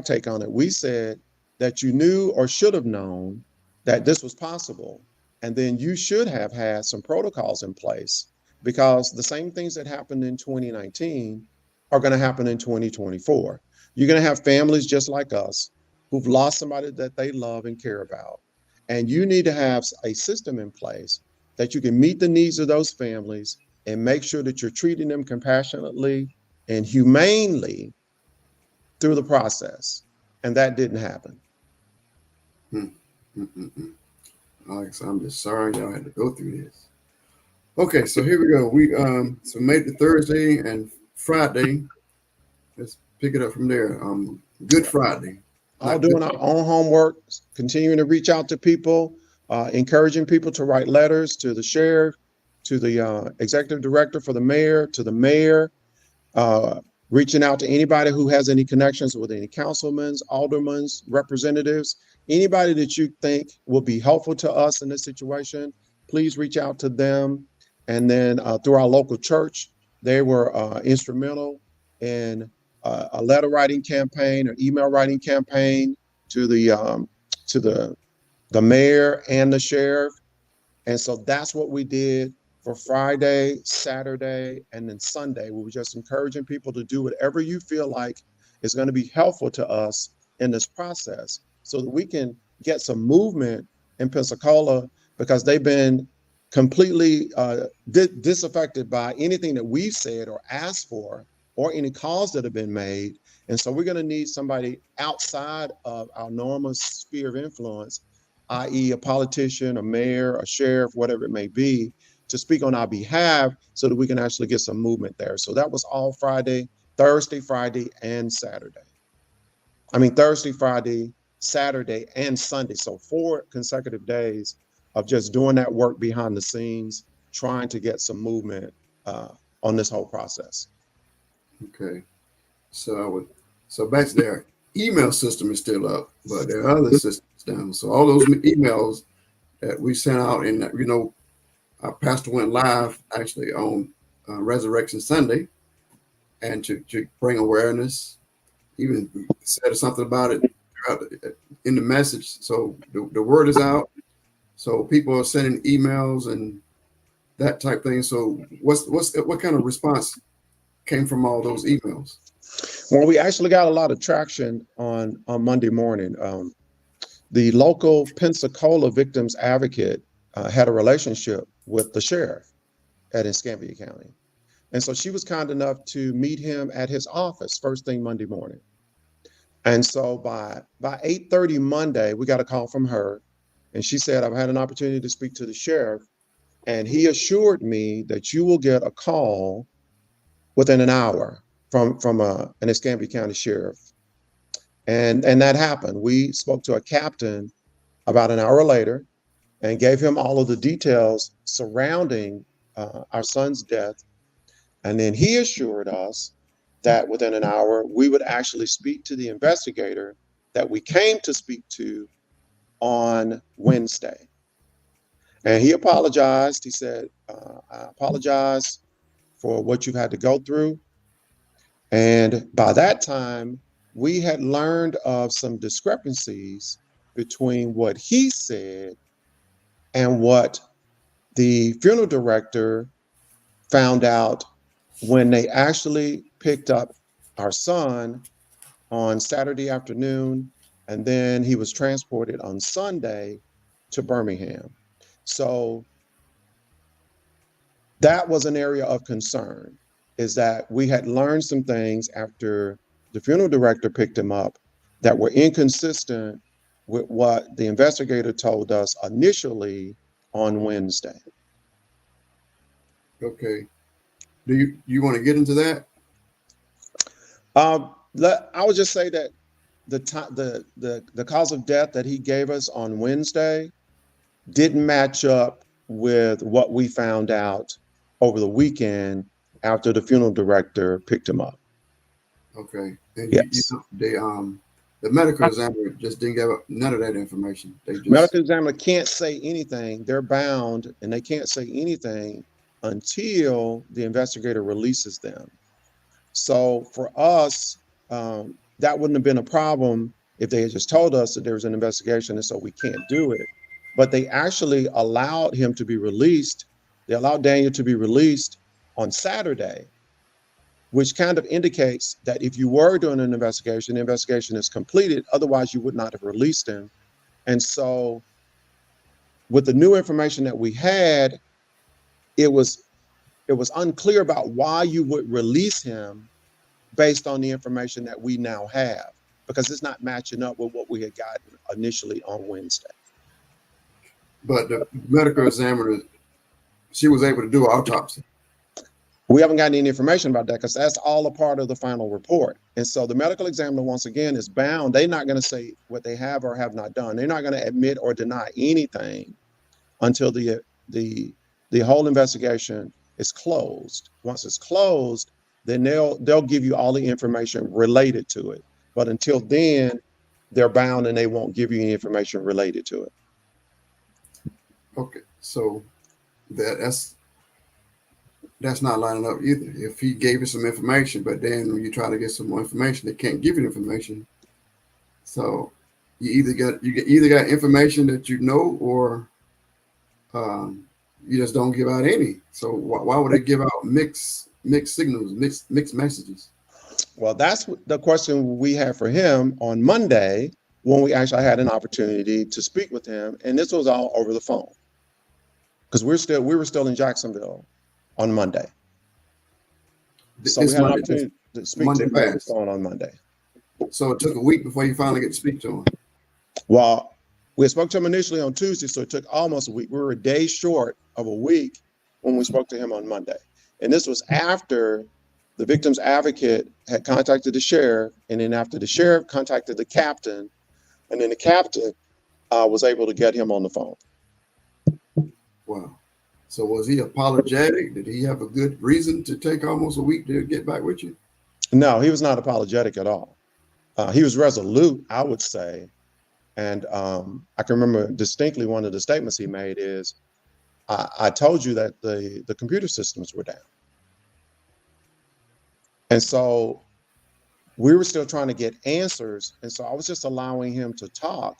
take on it. We said that you knew or should have known that this was possible, and then you should have had some protocols in place, because the same things that happened in 2019 are going to happen in 2024. You're going to have families just like us who've lost somebody that they love and care about, and you need to have a system in place that you can meet the needs of those families and make sure that you're treating them compassionately and humanely through the process. And that didn't happen. Alex, I'm just sorry y'all had to go through this. Okay, so here we go. We so made it Thursday and Friday. Let's pick it up from there. Good Friday. All doing our own homework, continuing to reach out to people, encouraging people to write letters to the sheriff, to the executive director for the mayor, to the mayor, reaching out to anybody who has any connections with any councilmen, aldermen, representatives, anybody that you think will be helpful to us in this situation. Please reach out to them. And then through our local church, they were instrumental in a letter writing campaign, an email writing campaign to the mayor and the sheriff. And so that's what we did for Friday, Saturday, and then Sunday. We were just encouraging people to do whatever you feel like is going to be helpful to us in this process so that we can get some movement in Pensacola, because they've been completely disaffected by anything that we've said or asked for, or any calls that have been made. And so we're going to need somebody outside of our normal sphere of influence, i.e. a politician, a mayor, a sheriff, whatever it may be, to speak on our behalf so that we can actually get some movement there. So that was all Friday, Thursday, Friday, and Saturday. I mean, Thursday, Friday, Saturday, and Sunday. So 4 consecutive days of just doing that work behind the scenes, trying to get some movement on this whole process. Okay. So back to their email system is still up, but there are other systems down. So all those emails that we sent out, and our pastor went live actually on Resurrection Sunday, and to bring awareness, even said something about it in the message. So the word is out. So people are sending emails and that type thing. So what kind of response came from all those emails? Well, we actually got a lot of traction on Monday morning. The local Pensacola victims advocate had a relationship with the sheriff at Escambia County. And so she was kind enough to meet him at his office first thing Monday morning. And so by 8:30 Monday, we got a call from her, and she said, I've had an opportunity to speak to the sheriff, and he assured me that you will get a call within an hour from an Escambia County sheriff. And that happened. We spoke to a captain about an hour later and gave him all of the details surrounding our son's death. And then he assured us that within an hour, we would actually speak to the investigator that we came to speak to on Wednesday. And he apologized. He said, I apologize for what you've had to go through. And by that time, we had learned of some discrepancies between what he said and what the funeral director found out when they actually picked up our son on Saturday afternoon, and then he was transported on Sunday to Birmingham. So that was an area of concern, is that we had learned some things after the funeral director picked him up that were inconsistent with what the investigator told us initially on Wednesday. Okay. Do you want to get into that? I would just say that the cause of death that he gave us on Wednesday didn't match up with what we found out over the weekend after the funeral director picked him up. Okay. And yes. The medical examiner just didn't give up none of that information. Medical examiner can't say anything. They're bound, and they can't say anything until the investigator releases them. So for us, that wouldn't have been a problem if they had just told us that there was an investigation and so we can't do it. But they actually allowed him to be released. They allowed Daniel to be released on Saturday, which kind of indicates that if you were doing an investigation, the investigation is completed. Otherwise, you would not have released him. And so with the new information that we had, it was unclear about why you would release him based on the information that we now have, because it's not matching up with what we had gotten initially on Wednesday. But the medical examiner, she was able to do an autopsy. We haven't gotten any information about that because that's all a part of the final report. And so the medical examiner, once again, is bound. They're not going to say what they have or have not done. They're not going to admit or deny anything until the whole investigation is closed. Once it's closed, then they'll give you all the information related to it. But until then, they're bound and they won't give you any information related to it. Okay, so that's not lining up either. If he gave you some information, but then when you try to get some more information, they can't give you information. So you either got information that you know, or you just don't give out any. So why would they give out mixed signals, mixed messages? Well, that's the question we had for him on Monday when we actually had an opportunity to speak with him, and this was all over the phone because we were still in Jacksonville on Monday. So we had an opportunity to speak to him on the phone on Monday. So it took a week before you finally get to speak to him. Well, we spoke to him initially on Tuesday, so it took almost a week. We were a day short of a week when we spoke to him on Monday. And this was after the victim's advocate had contacted the sheriff, and then after the sheriff contacted the captain, and then the captain was able to get him on the phone. Wow. So was he apologetic? Did he have a good reason to take almost a week to get back with you? No, he was not apologetic at all. He was resolute, I would say. And I can remember distinctly one of the statements he made is, I told you that the computer systems were down. And so we were still trying to get answers. And so I was just allowing him to talk.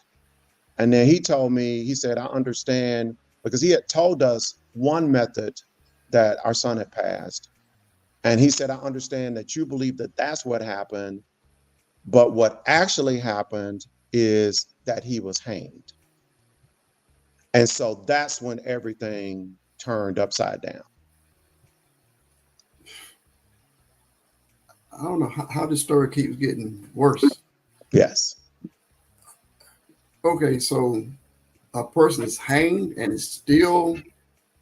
And then he told me, he said, I understand, because he had told us one method that our son had passed. And he said, I understand that you believe that that's what happened. But what actually happened is that he was hanged. And so that's when everything turned upside down. I don't know how this story keeps getting worse. Yes. Okay, so a person is hanged and is still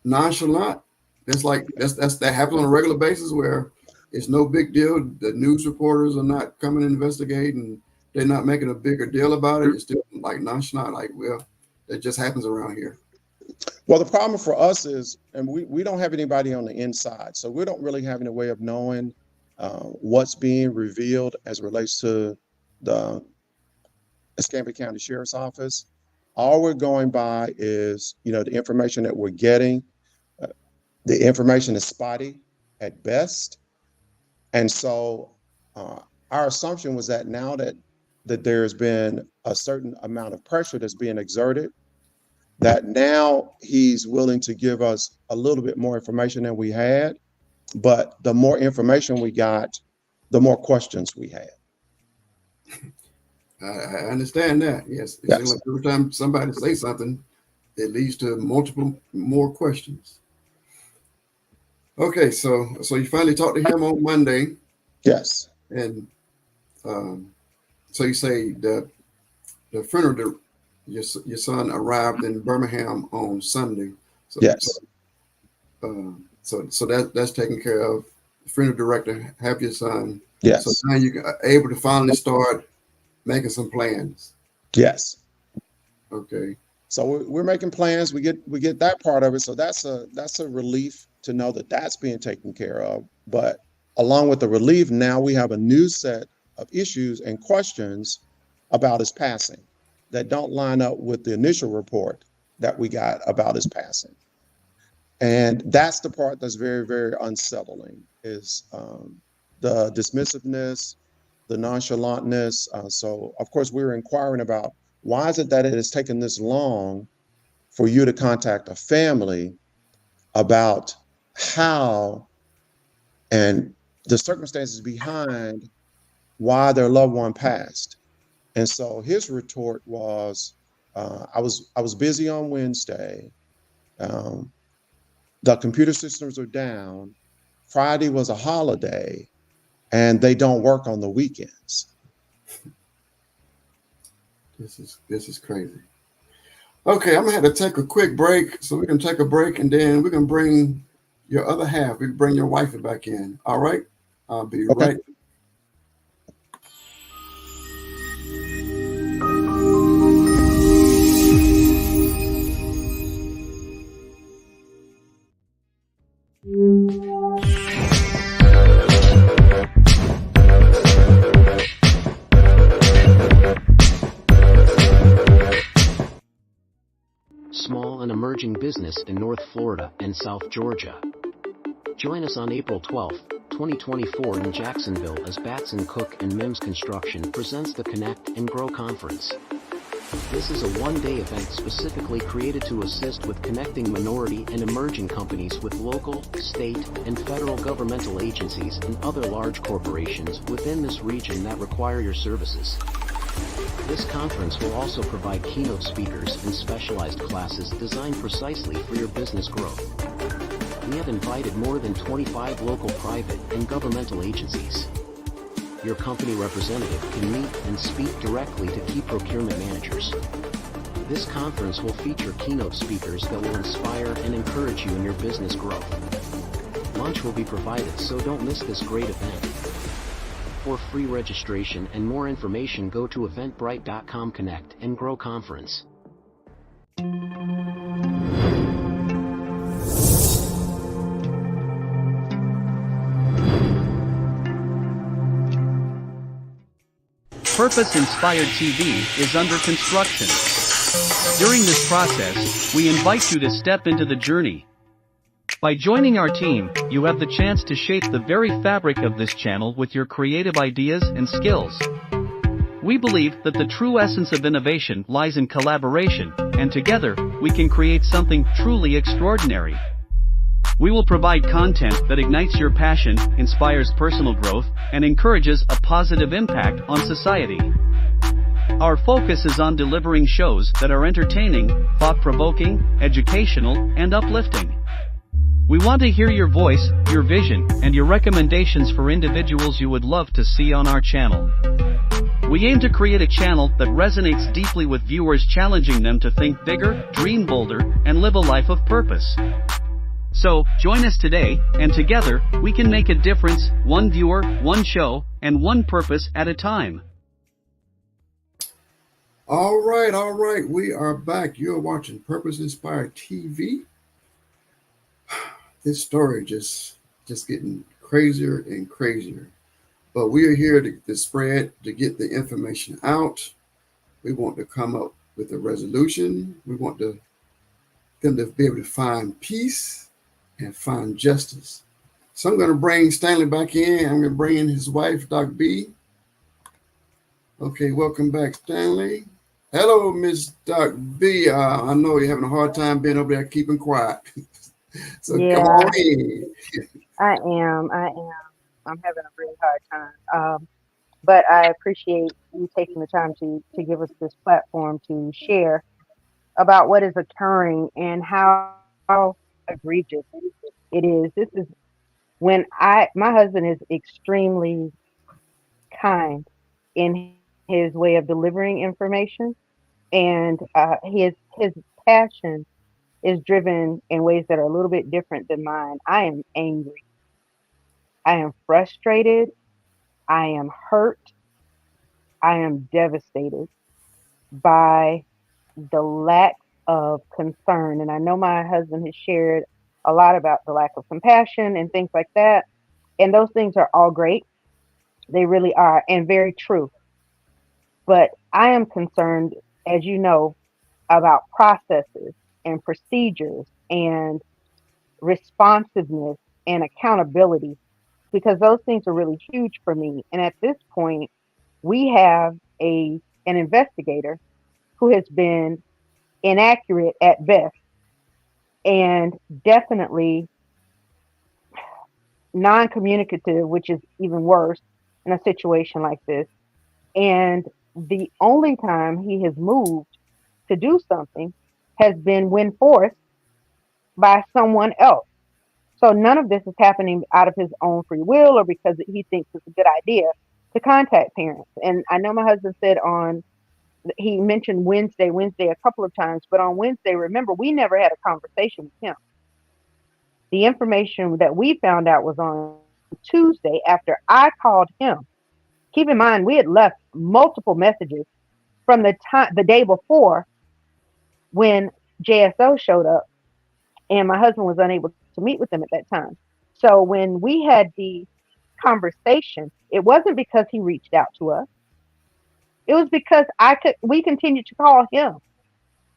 nonchalant. That happens on a regular basis where it's no big deal. The news reporters are not coming to investigate and they're not making a bigger deal about it. It's still like nonchalant, like, well, that just happens around here. Well, the problem for us is, and we don't have anybody on the inside, so we don't really have any way of knowing what's being revealed as it relates to the Escambia County Sheriff's Office. All we're going by is, the information that we're getting. The information is spotty at best. And so our assumption was that now that there's been a certain amount of pressure that's being exerted, that now he's willing to give us a little bit more information than we had. But the more information we got, the more questions we had. I understand that. Yes. It seems like every time somebody says something, it leads to multiple more questions. Okay, so you finally talked to him on Monday. Yes. And so you say the funeral, your son arrived in Birmingham on Sunday. So, yes. So that's taken care of. The funeral director have your son. Yes. So now you're able to finally start making some plans. Yes. Okay. So we're making plans. We get that part of it. So that's a relief to know that that's being taken care of. But along with the relief, now we have a new set of issues and questions about his passing that don't line up with the initial report that we got about his passing. And that's the part that's very, very unsettling, is the dismissiveness, the nonchalantness. So, of course, we were inquiring about why is it that it has taken this long for you to contact a family about how and the circumstances behind why their loved one passed. And so his retort was, I was busy on Wednesday. The computer systems are down. Friday was a holiday. and they don't work on the weekends. This is crazy. Okay, I'm gonna have to take a quick break, so we can take a break, and then we can bring your other half. We can bring your wife back in. All right, I'll be Okay. right. Small and emerging business in North Florida and South Georgia. Join us on April 12, 2024 in Jacksonville as Batson Cook and Mims Construction presents the Connect and Grow Conference. This is a one-day event specifically created to assist with connecting minority and emerging companies with local, state, and federal governmental agencies and other large corporations within this region that require your services. This conference will also provide keynote speakers and specialized classes designed precisely for your business growth. We have invited more than 25 local private and governmental agencies. Your company representative can meet and speak directly to key procurement managers. This conference will feature keynote speakers that will inspire and encourage you in your business growth. Lunch will be provided, so don't miss this great event. For free registration and more information, go to eventbrite.com. Connect and Grow Conference. Purpose Inspired TV is under construction. During this process, we invite you to step into the journey. By joining our team, you have the chance to shape the very fabric of this channel with your creative ideas and skills. We believe that the true essence of innovation lies in collaboration, and together, we can create something truly extraordinary. We will provide content that ignites your passion, inspires personal growth, and encourages a positive impact on society. Our focus is on delivering shows that are entertaining, thought-provoking, educational, and uplifting. We want to hear your voice, your vision, and your recommendations for individuals you would love to see on our channel. We aim to create a channel that resonates deeply with viewers, challenging them to think bigger, dream bolder, and live a life of purpose. So, join us today, and together, we can make a difference, one viewer, one show, and one purpose at a time. All right. We are back. You're watching Purpose Inspired TV. This story just getting crazier and crazier. But we are here to spread, to get the information out. We want to come up with a resolution. We want them to be able to find peace and find justice. So I'm going to bring Stanley back in. I'm going to bring in his wife, Doc B. Okay, welcome back, Stanley. Hello, Miss Doc B. I know you're having a hard time being over there keeping quiet. So Yeah, come on in. I am. I'm having a really hard time. But I appreciate you taking the time to give us this platform to share about what is occurring and how egregious it is. This is when my husband is extremely kind in his way of delivering information, and his passion is driven in ways that are a little bit different than mine. I am angry. I am frustrated. I am hurt. I am devastated by the lack of concern. And I know my husband has shared a lot about the lack of compassion and things like that. And those things are all great. They really are, and very true. But I am concerned, as you know, about processes and procedures and responsiveness and accountability, because those things are really huge for me. And at this point, we have an investigator who has been inaccurate at best and definitely non-communicative, which is even worse in a situation like this. And the only time he has moved to do something has been when forced by someone else. So none of this is happening out of his own free will or because he thinks it's a good idea to contact parents. And I know my husband said he mentioned Wednesday a couple of times, but on Wednesday, remember, we never had a conversation with him. The information that we found out was on Tuesday after I called him. Keep in mind, we had left multiple messages from the day before when JSO showed up, and my husband was unable to meet with them at that time. So when we had the conversation, it wasn't because he reached out to us. It was because we continued to call him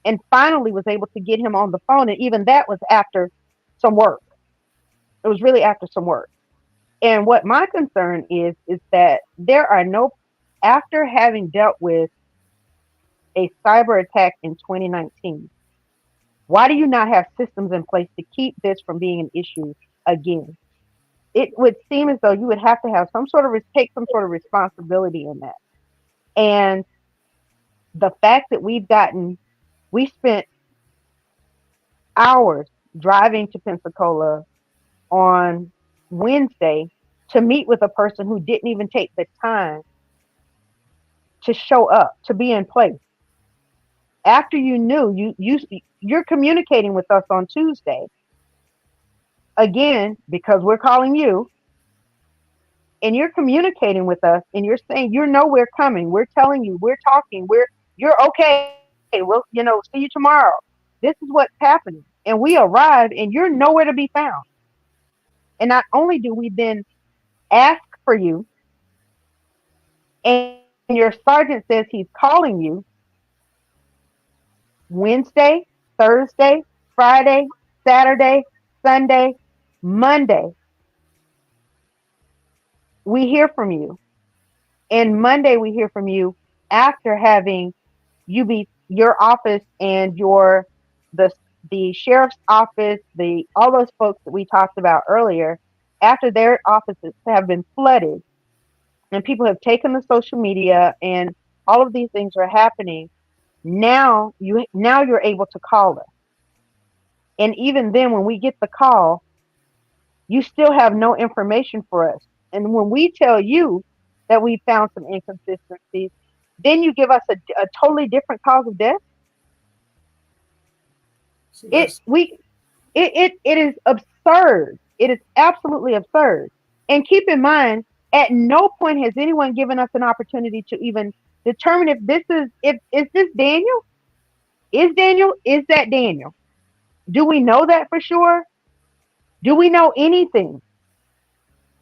and finally was able to get him on the phone. And even that was after some work. It was really after some work. And what my concern is that there are no, after having dealt with a cyber attack in 2019, why do you not have systems in place to keep this from being an issue again? It would seem as though you would have to have take some sort of responsibility in that. And the fact that we spent hours driving to Pensacola on Wednesday to meet with a person who didn't even take the time to show up, to be in place. After you knew, you're communicating with us on Tuesday again because we're calling you, and you're communicating with us, and you're saying we're coming, we're telling you, we're talking, you're okay, we'll see you tomorrow. This is what's happening, and we arrive, and you're nowhere to be found. And not only do we then ask for you, and your sergeant says he's calling you Wednesday, Thursday, Friday, Saturday, Sunday, Monday, we hear from you. And Monday we hear from you after having your office and the sheriff's office, all those folks that we talked about earlier, after their offices have been flooded and people have taken the social media and all of these things are happening. Now you're able to call us. And even then, when we get the call, you still have no information for us. And when we tell you that we found some inconsistencies, then you give us a totally different cause of death. So It is absurd. It is absolutely absurd. And keep in mind, at no point has anyone given us an opportunity to even determine if is this Daniel? Is that Daniel? Do we know that for sure? Do we know anything?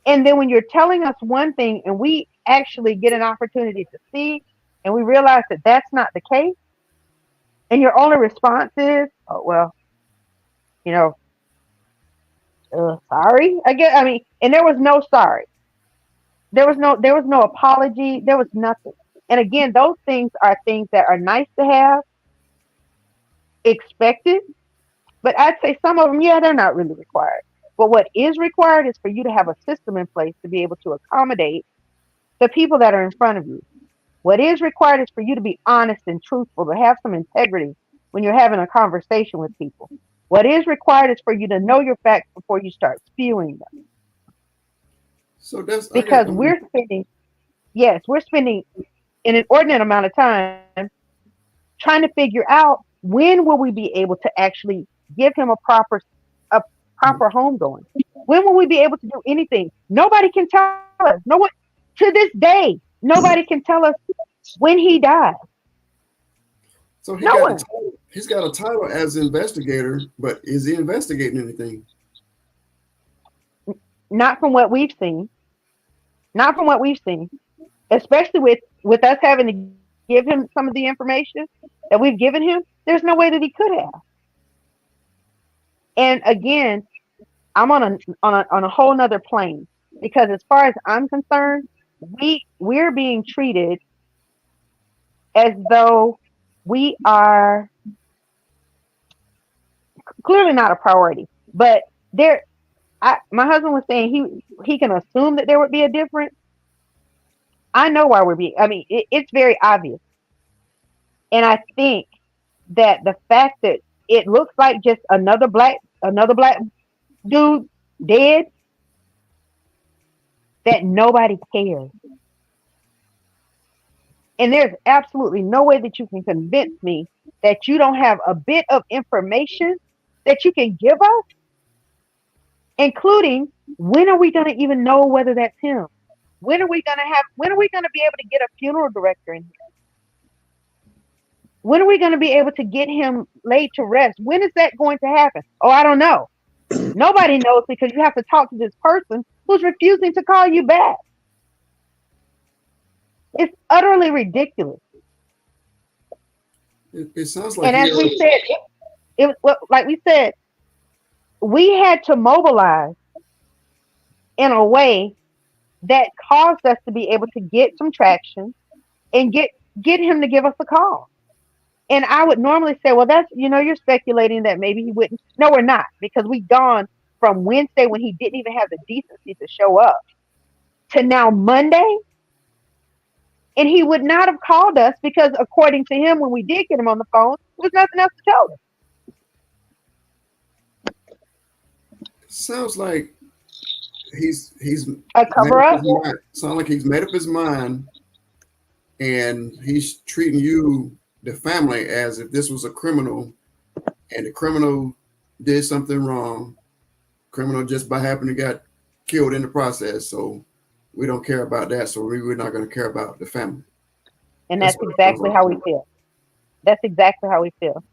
And then when you're telling us one thing and we actually get an opportunity to see and we realize that that's not the case, and your only response is, oh, well, you know, sorry, I guess. I mean, and there was no sorry. There was no apology. There was nothing. And again, those things are things that are nice to have, expected, but I'd say some of them, yeah, they're not really required. But what is required is for you to have a system in place to be able to accommodate the people that are in front of you. What is required is for you to be honest and truthful, to have some integrity when you're having a conversation with people. What is required is for you to know your facts before you start spewing them. so that's Because we're spending an inordinate amount of time trying to figure out when will we be able to actually give him a proper home going. When will we be able to do anything? Nobody can tell us. No one to this day. Nobody can tell us when he died. so No one. he's got a title as investigator, but is he investigating anything? Not from what we've seen. Not from what we've seen. Especially with us having to give him some of the information that we've given him. There's no way that he could have. And again, I'm on a whole nother plane, because as far as I'm concerned, we're being treated as though we are clearly not a priority. But my husband was saying he can assume that there would be a difference. I know why it's very obvious. And I think that the fact that it looks like just another black dude dead, that nobody cares. And there's absolutely no way that you can convince me that you don't have a bit of information that you can give us, including when are we going to even know whether that's him? When are we going to be able to get a funeral director in here? When are we going to be able to get him laid to rest? When is that going to happen? Oh, I don't know. Nobody knows because you have to talk to this person who's refusing to call you back. It's utterly ridiculous. It sounds like And as we said, it was well, like we said, we had to mobilize in a way that caused us to be able to get some traction and get him to give us a call. And I would normally say, well, that's, you're speculating that maybe he wouldn't. No, we're not, because we've gone from Wednesday when he didn't even have the decency to show up to now Monday. And he would not have called us because, according to him, when we did get him on the phone, there was nothing else to tell us. sounds like he's A cover up. Sounds like he's made up his mind, and he's treating you, the family, as if this was a criminal, and the criminal did something wrong. Criminal just by happening got killed in the process, so we don't care about that. So we're not going to care about the family. And that's exactly how we feel. That's exactly how we feel.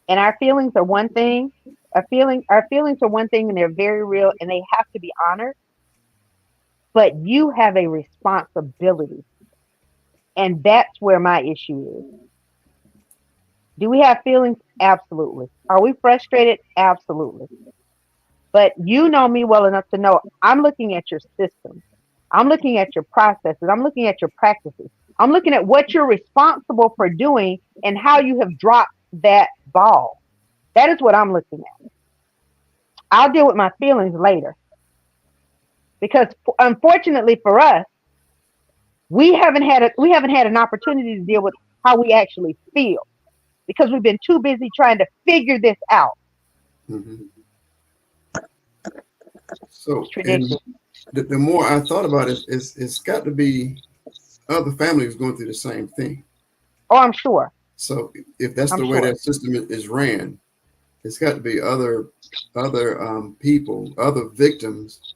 And our feelings are one thing. Our feelings are one thing, and they're very real, and they have to be honored. But you have a responsibility, and that's where my issue is. Do we have feelings? Absolutely. Are we frustrated? Absolutely. But you know me well enough to know I'm looking at your system. I'm looking at your processes. I'm looking at your practices. I'm looking at what you're responsible for doing and how you have dropped that ball. That is what I'm looking at. I'll deal with my feelings later. Because unfortunately for us, we haven't had an opportunity to deal with how we actually feel, because we've been too busy trying to figure this out. Mm-hmm. So, and the more I thought about it, it's got to be other families going through the same thing. Oh, I'm sure. So if that's the way that system is ran, it's got to be other people, other victims.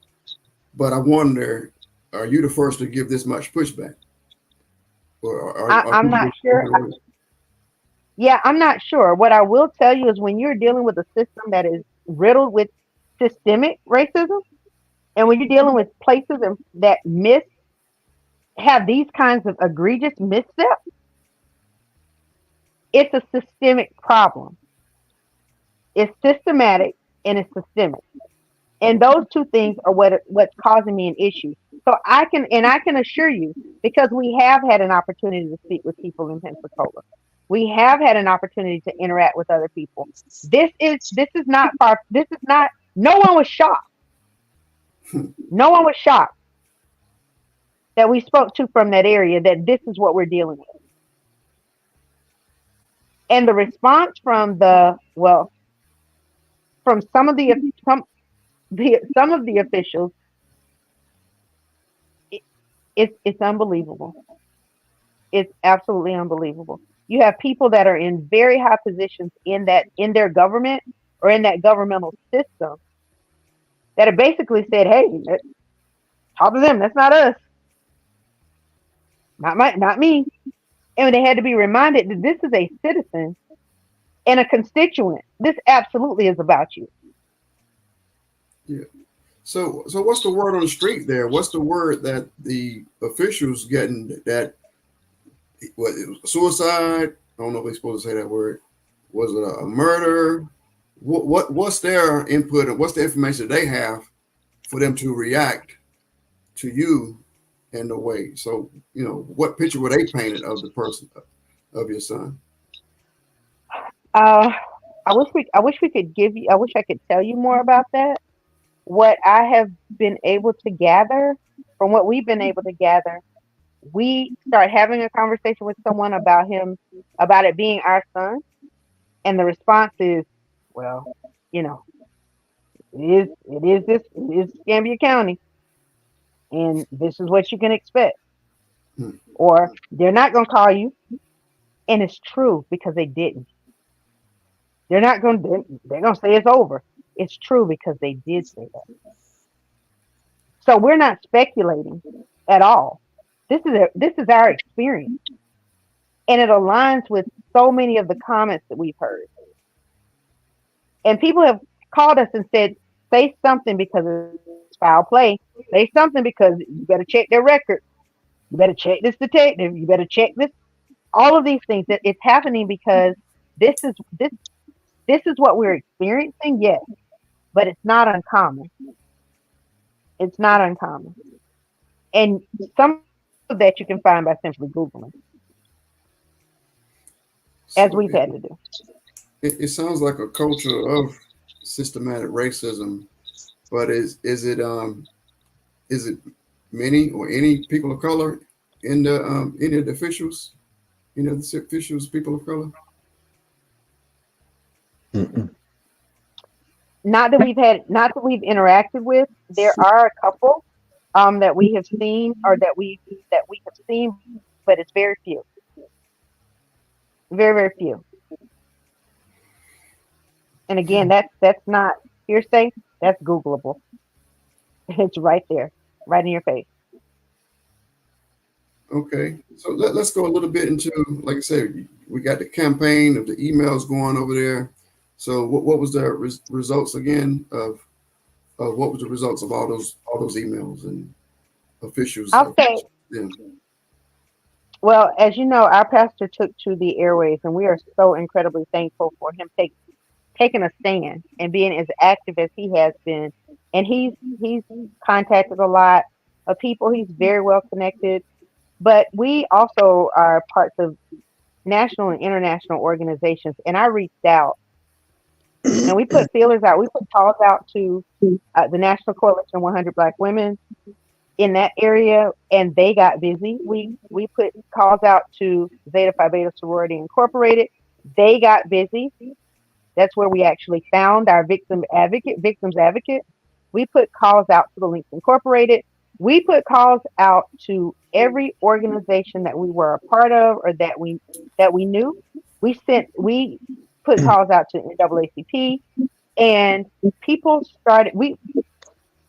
But I wonder, are you the first to give this much pushback? Or I'm not sure. Yeah, I'm not sure. What I will tell you is when you're dealing with a system that is riddled with systemic racism, and when you're dealing with places that have these kinds of egregious missteps, it's a systemic problem. It's systematic and it's systemic. And those two things are what's causing me an issue. So I can assure you, because we have had an opportunity to speak with people in Pensacola. We have had an opportunity to interact with other people. This is not far. This is not. No one was shocked. No one was shocked that we spoke to from that area that this is what we're dealing with. And the response from some of the officials, it's unbelievable. It's absolutely unbelievable. You have people that are in very high positions in their government or in that governmental system that have basically said, "Hey, talk to them. That's not us. Not me." And they had to be reminded that this is a citizen and a constituent. This absolutely is about you. Yeah. So what's the word on the street there? What's the word that the officials getting that? What, suicide? I don't know if they're supposed to say that word. Was it a murder? What's their input and what's the information they have for them to react to you in the way? So what picture were they painted of the person, of your son? I wish we could give you. I wish I could tell you more about that. What I have been able to gather, from what we've been able to gather, we start having a conversation with someone about it being our son, and the response is, well, It is Escambia County, and this is what you can expect. Hmm. Or they're not gonna call you, and it's true because they didn't. They're gonna say it's over. It's true because they did say that. So we're not speculating at all. This is our experience, and it aligns with so many of the comments that we've heard. And people have called us and said, say something because it's foul play. Say something because you better check their record. You better check this detective. You better check this. All of these things that it's happening because this is this this is what we're experiencing. Yes, but it's not uncommon. It's not uncommon, and some of that you can find by simply googling, as So we've had to do. it sounds like a culture of systematic racism, but is it many or any people of color in the any of the officials? Any of the officials people of color? Mm-mm. Not that we've interacted with. There are a couple that we have seen or that we have seen, but it's very few, very few. And again, that's not hearsay. That's Googleable. It's right there, right in your face. Okay, so let's go a little bit into, like I said, we got the campaign of the emails going over there. So what was the results again of what was the results of all those emails and officials I'll of say, them? well, as you know, our pastor took to the airways, and we are so incredibly thankful for him taking a stand and being as active as he has been. And he's contacted a lot of people. He's very well connected. But we also are parts of national and international organizations, and I reached out and we put feelers out. We put calls out to the National Coalition of 100 Black Women in that area, and they got busy. We put calls out to Zeta Phi Beta Sorority Incorporated. They got busy. That's where we actually found our victims advocate. We put calls out to the Links Incorporated. We put calls out to every organization that we were a part of or that we knew. We put calls out to NAACP, and people started. We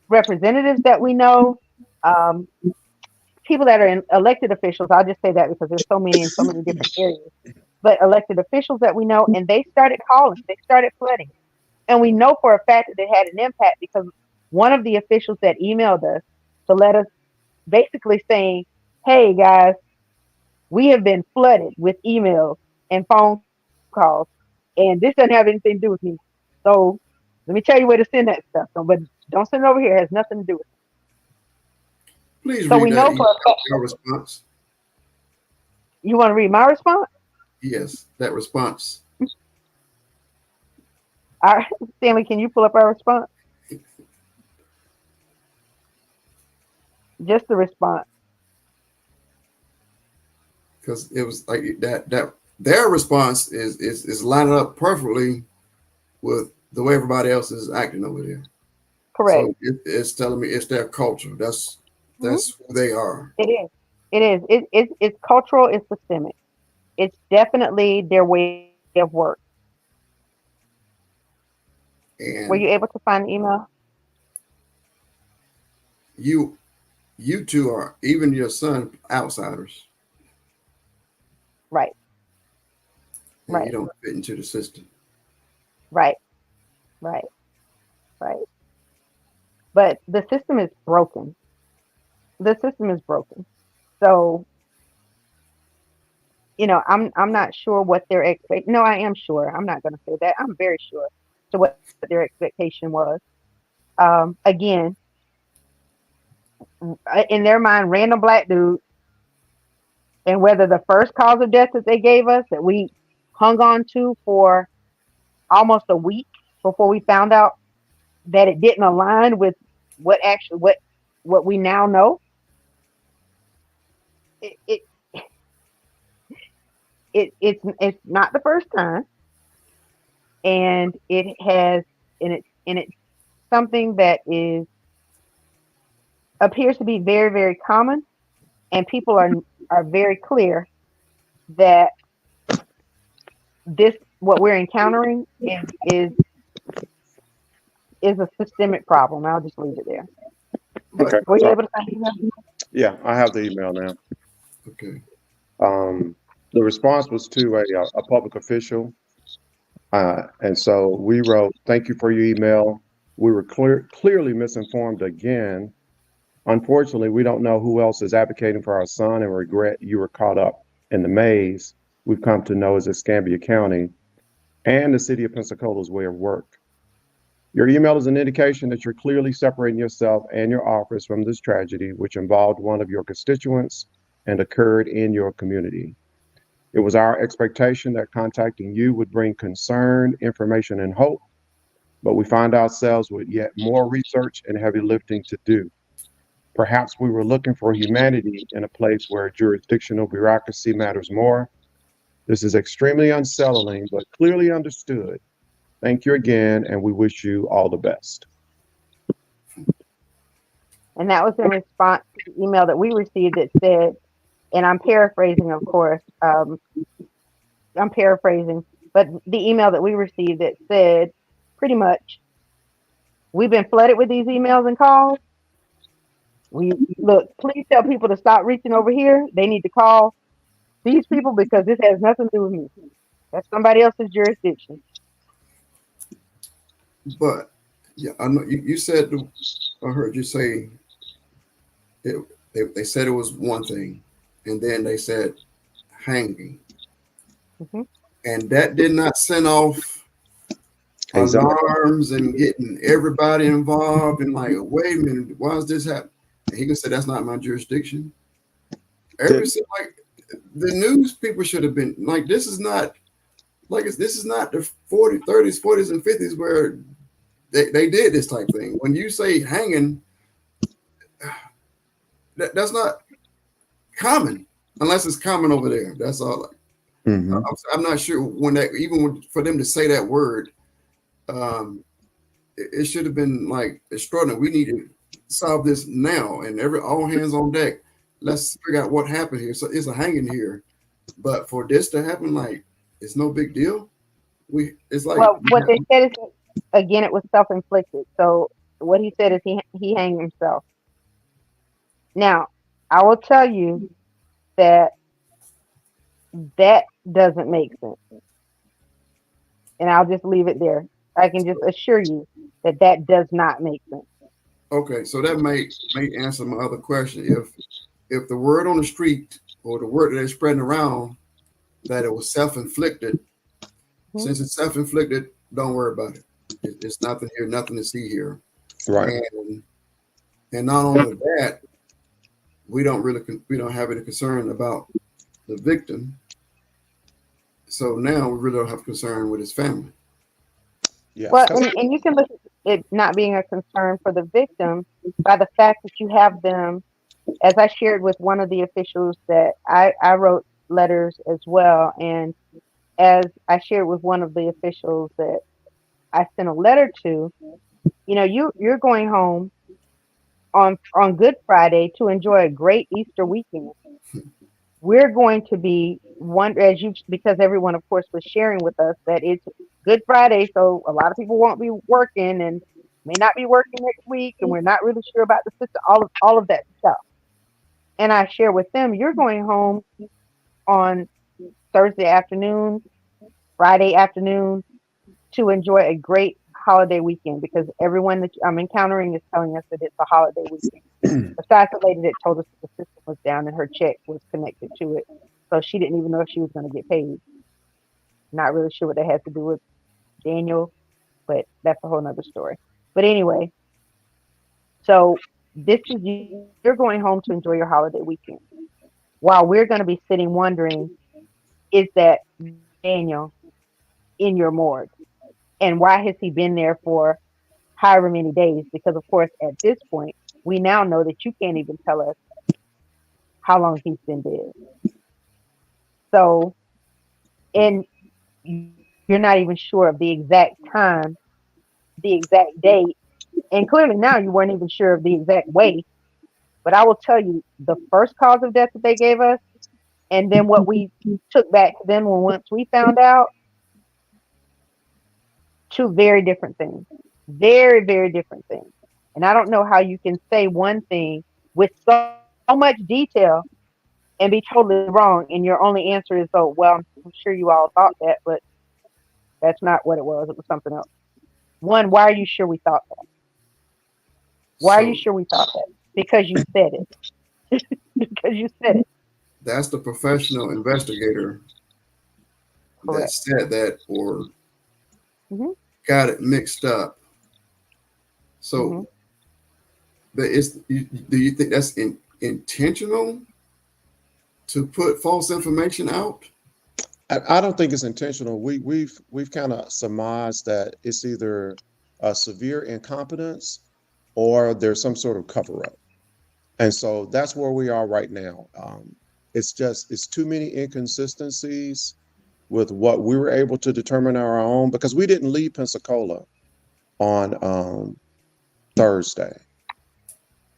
representatives that we know, um, people that are in elected officials. I'll just say that because there's so many in so many different areas. But elected officials that we know, and they started calling. They started flooding. And we know for a fact that it had an impact because one of the officials that emailed us to let us basically saying, hey guys, we have been flooded with emails and phone calls, and this doesn't have anything to do with me. So let me tell you where to send that stuff. So, but don't send it over here. It has nothing to do with it. Please So read we that know email, for a fact. your response. You want to read my response? Yes, that response. All right, Stanley, can you pull up our response? Just the response. Because it was like that their response is lining up perfectly with the way everybody else is acting over there. Correct. So it's telling me it's their culture. That's Mhm. that's who they are. It is. It is. It's cultural. It's systemic. It's definitely their way of work. Were you And able to find the email? you you two are, even your son, outsiders, Right. and you Right. don't fit into the system. Right. Right. Right. But the system is broken. The system is broken. So I'm not sure what their expect. No, I am sure. I'm not going to say that. I'm very sure to what their expectation was. Again, in their mind, random black dude, and whether the first cause of death that they gave us that we hung on to for almost a week before we found out that it didn't align with what we now know. It, it, it it's it's not the first time, and it has and it something that is appears to be very, very common, and people are very clear that this what we're encountering is a systemic problem. I'll just leave it there. But Okay. Were you So, able to find it? yeah, I have the email now. okay, The response was to a public official. And so we wrote, "Thank you for your email. We were clearly misinformed again. Unfortunately, we don't know who else is advocating for our son and regret you were caught up in the maze we've come to know as Escambia County and the city of Pensacola's way of work. Your email is an indication that you're clearly separating yourself and your office from this tragedy, which involved one of your constituents and occurred in your community. It was our expectation that contacting you would bring concern, information, and hope, but we find ourselves with yet more research and heavy lifting to do. Perhaps we were looking for humanity in a place where jurisdictional bureaucracy matters more. This is extremely unsettling, but clearly understood. Thank you again, and we wish you all the best." And that was in response to the email that we received that said, and I'm paraphrasing, of course. I'm paraphrasing, but the email that we received that said pretty much, we've been flooded with these emails and calls. We look, please tell people to stop reaching over here. They need to call these people because this has nothing to do with me. That's somebody else's jurisdiction. but yeah, I know you said I heard you say they said it was one thing, and then they said hanging, Hmm. and that did not send off alarms and getting everybody involved and like, wait a minute, why is this happening? And he can say that's not my jurisdiction. Like the news people should have been like, this is not this is not the 40s, 30s, 40s, and 50s where they did this type thing. When you say hanging, that's not common unless it's common over there. That's all. Mhm. I'm not sure when that for them to say that word, it should have been like extraordinary. We need to solve this now, and all hands on deck. Let's figure out what happened here. So it's a hanging here, but for this to happen, like it's no big deal. It's like Well, what they said is, again, it was self-inflicted. So what he said is he hanged himself. Now, I will tell you that that doesn't make sense, and I'll just leave it there. I can just assure you that that does not make sense. okay. So that may answer my other question. If the word on the street or the word that they're spreading around that it was self-inflicted, Mhm. since it's self-inflicted, don't worry about it. It's nothing here, nothing to see here. Right. And not only that, we don't have any concern about the victim. So now we really don't have concern with his family. Yeah. Well, and you can look at it not being a concern for the victim by the fact that you have them, as I shared with one of the officials that I wrote letters as well. And as I shared with one of the officials that I sent a letter to, you're going home on Good Friday to enjoy a great Easter weekend. We're going to be one because everyone, of course, was sharing with us that it's Good Friday, so a lot of people won't be working and may not be working next week, and we're not really sure about the system, all of that stuff. And I share with them, you're going home on Thursday afternoon, Friday afternoon to enjoy a great holiday weekend because everyone that I'm encountering is telling us that it's a holiday weekend. Besides the lady that told us the system was down and her check was connected to it. So she didn't even know if she was going to get paid. Not really sure what that has to do with Daniel, but that's a whole nother story. But anyway, so you're going home to enjoy your holiday weekend. While we're going to be sitting wondering, is that Daniel in your morgue? And why has he been there for however many days? Because of course, at this point, we now know that you can't even tell us how long he's been dead. So, and you're not even sure of the exact time, the exact date And clearly now you weren't even sure of the exact way. But I will tell you the first cause of death that they gave us, and then what we took back to them when once we found out, two very different things. Very, very different things. And I don't know how you can say one thing with so much detail and be totally wrong. And your only answer is, oh, well, I'm sure you all thought that, but that's not what it was. It was something else. One, why are you sure we thought that? Why are you So sure we thought that? Because you said it. Because you said it. that's the professional investigator that Correct. said that or Hmm. got it mixed up. Hmm. So do you think that's intentional to put false information out? I don't think it's intentional. We've kind of surmised that it's either a severe incompetence or there's some sort of cover up. And so that's where we are right now. It's too many inconsistencies with what we were able to determine on our own because we didn't leave Pensacola on Thursday.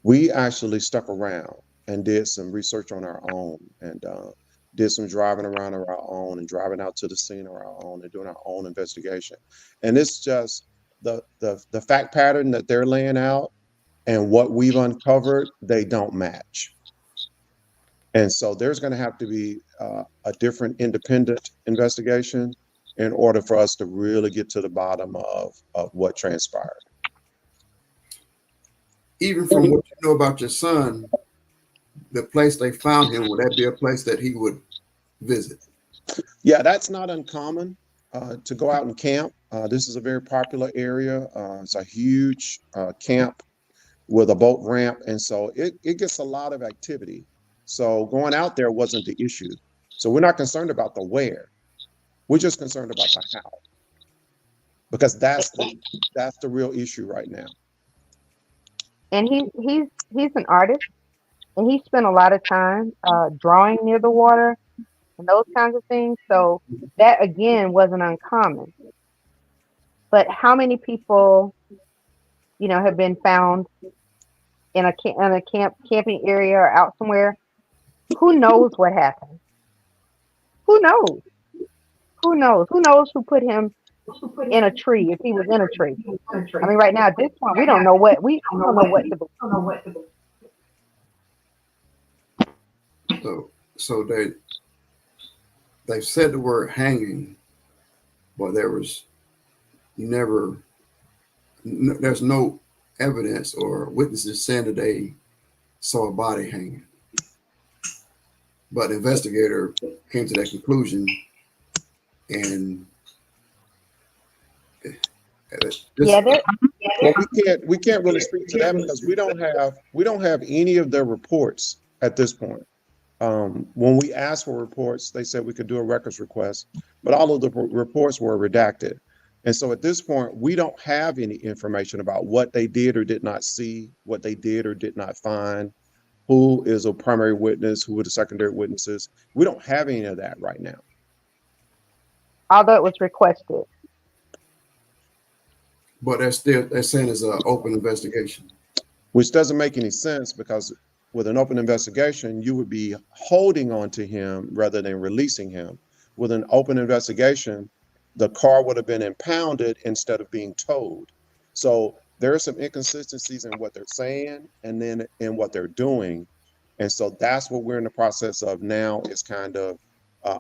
We actually stuck around and did some research on our own and did some driving around on our own and driving out to the scene on our own and doing our own investigation. And it's just the fact pattern that they're laying out and what we've uncovered, they don't match. And so there's going to have to be a different independent investigation in order for us to really get to the bottom of what transpired. Even from what you know about your son, the place they found him, would that be a place that he would visit? Yeah, that's not uncommon to go out and camp. This is a very popular area. It's a huge camp with a boat ramp. And so it gets a lot of activity. So going out there wasn't the issue. So we're not concerned about the where. We're just concerned about the how. Because that's the real issue right now. And he's an artist, and he spent a lot of time drawing near the water and those kinds of things. So that again wasn't uncommon. But how many people, have been found in a camping area or out somewhere? Who knows what happened? Who knows? Who knows? Who knows who put him in a tree if he was in a tree? I mean, right now at this point, we don't know what we don't know what to believe. So they said the word hanging, but there's no evidence or witnesses saying that they saw a body hanging. But the investigator came to that conclusion, and Yeah, Well, we can't really speak to that because we don't have any of their reports at this point. When we asked for reports, they said we could do a records request, but all of the reports were redacted. And so at this point, we don't have any information about what they did or did not see, what they did or did not find, who is a primary witness, who are the secondary witnesses. We don't have any of that right now. although it was requested. but they're saying it's an open investigation. Which doesn't make any sense because with an open investigation, you would be holding on to him rather than releasing him. With an open investigation, the car would have been impounded instead of being towed. So there are some inconsistencies in what they're saying and then in what they're doing. And so that's what we're in the process of now is kind of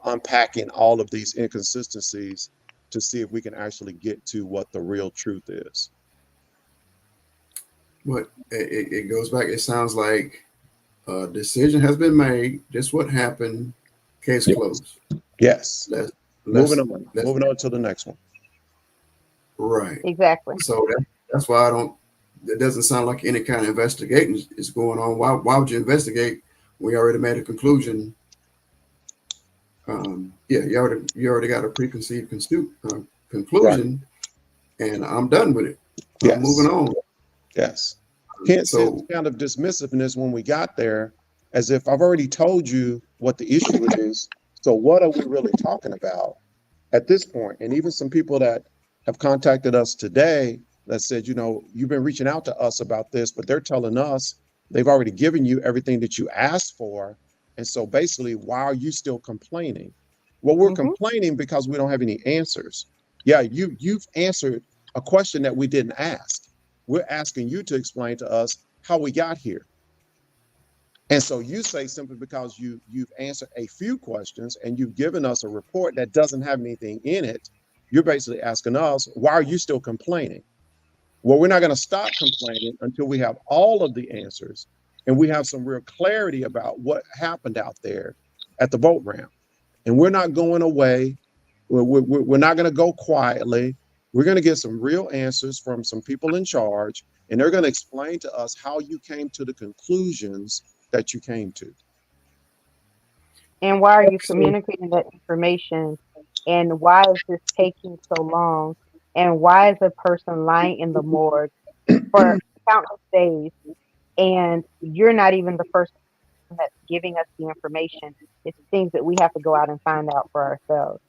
unpacking all of these inconsistencies to see if we can actually get to what the real truth is. But it goes back. It sounds like a decision has been made. This what happened. Case closed. Yes. Moving Moving on to the next one. Right. Exactly. So that's why I don't. It doesn't sound like any kind of investigation is going on. Why would you investigate? We already made a conclusion. You already got a preconceived conclusion, and I'm done with it. Yes. I'm moving on. Yes. Can't see the kind of dismissiveness when we got there, as if I've already told you what the issue is. So what are we really talking about at this point? And even some people that have contacted us today, that said, you've been reaching out to us about this, but they're telling us they've already given you everything that you asked for. And so basically, why are you still complaining? Well, we're complaining because we don't have any answers. Yeah, you've answered a question that we didn't ask. We're asking you to explain to us how we got here. And so you say simply because you've answered a few questions and you've given us a report that doesn't have anything in it, you're basically asking us, why are you still complaining? Well, we're not going to stop complaining until we have all of the answers and we have some real clarity about what happened out there at the boat ramp. And we're not going away. We're not going to go quietly. We're going to get some real answers from some people in charge, and they're going to explain to us how you came to the conclusions that you came to. And why are you communicating that information? And why is this taking so long? And why is a person lying in the morgue for countless days? And you're not even the first person that's giving us the information. It's things that we have to go out and find out for ourselves.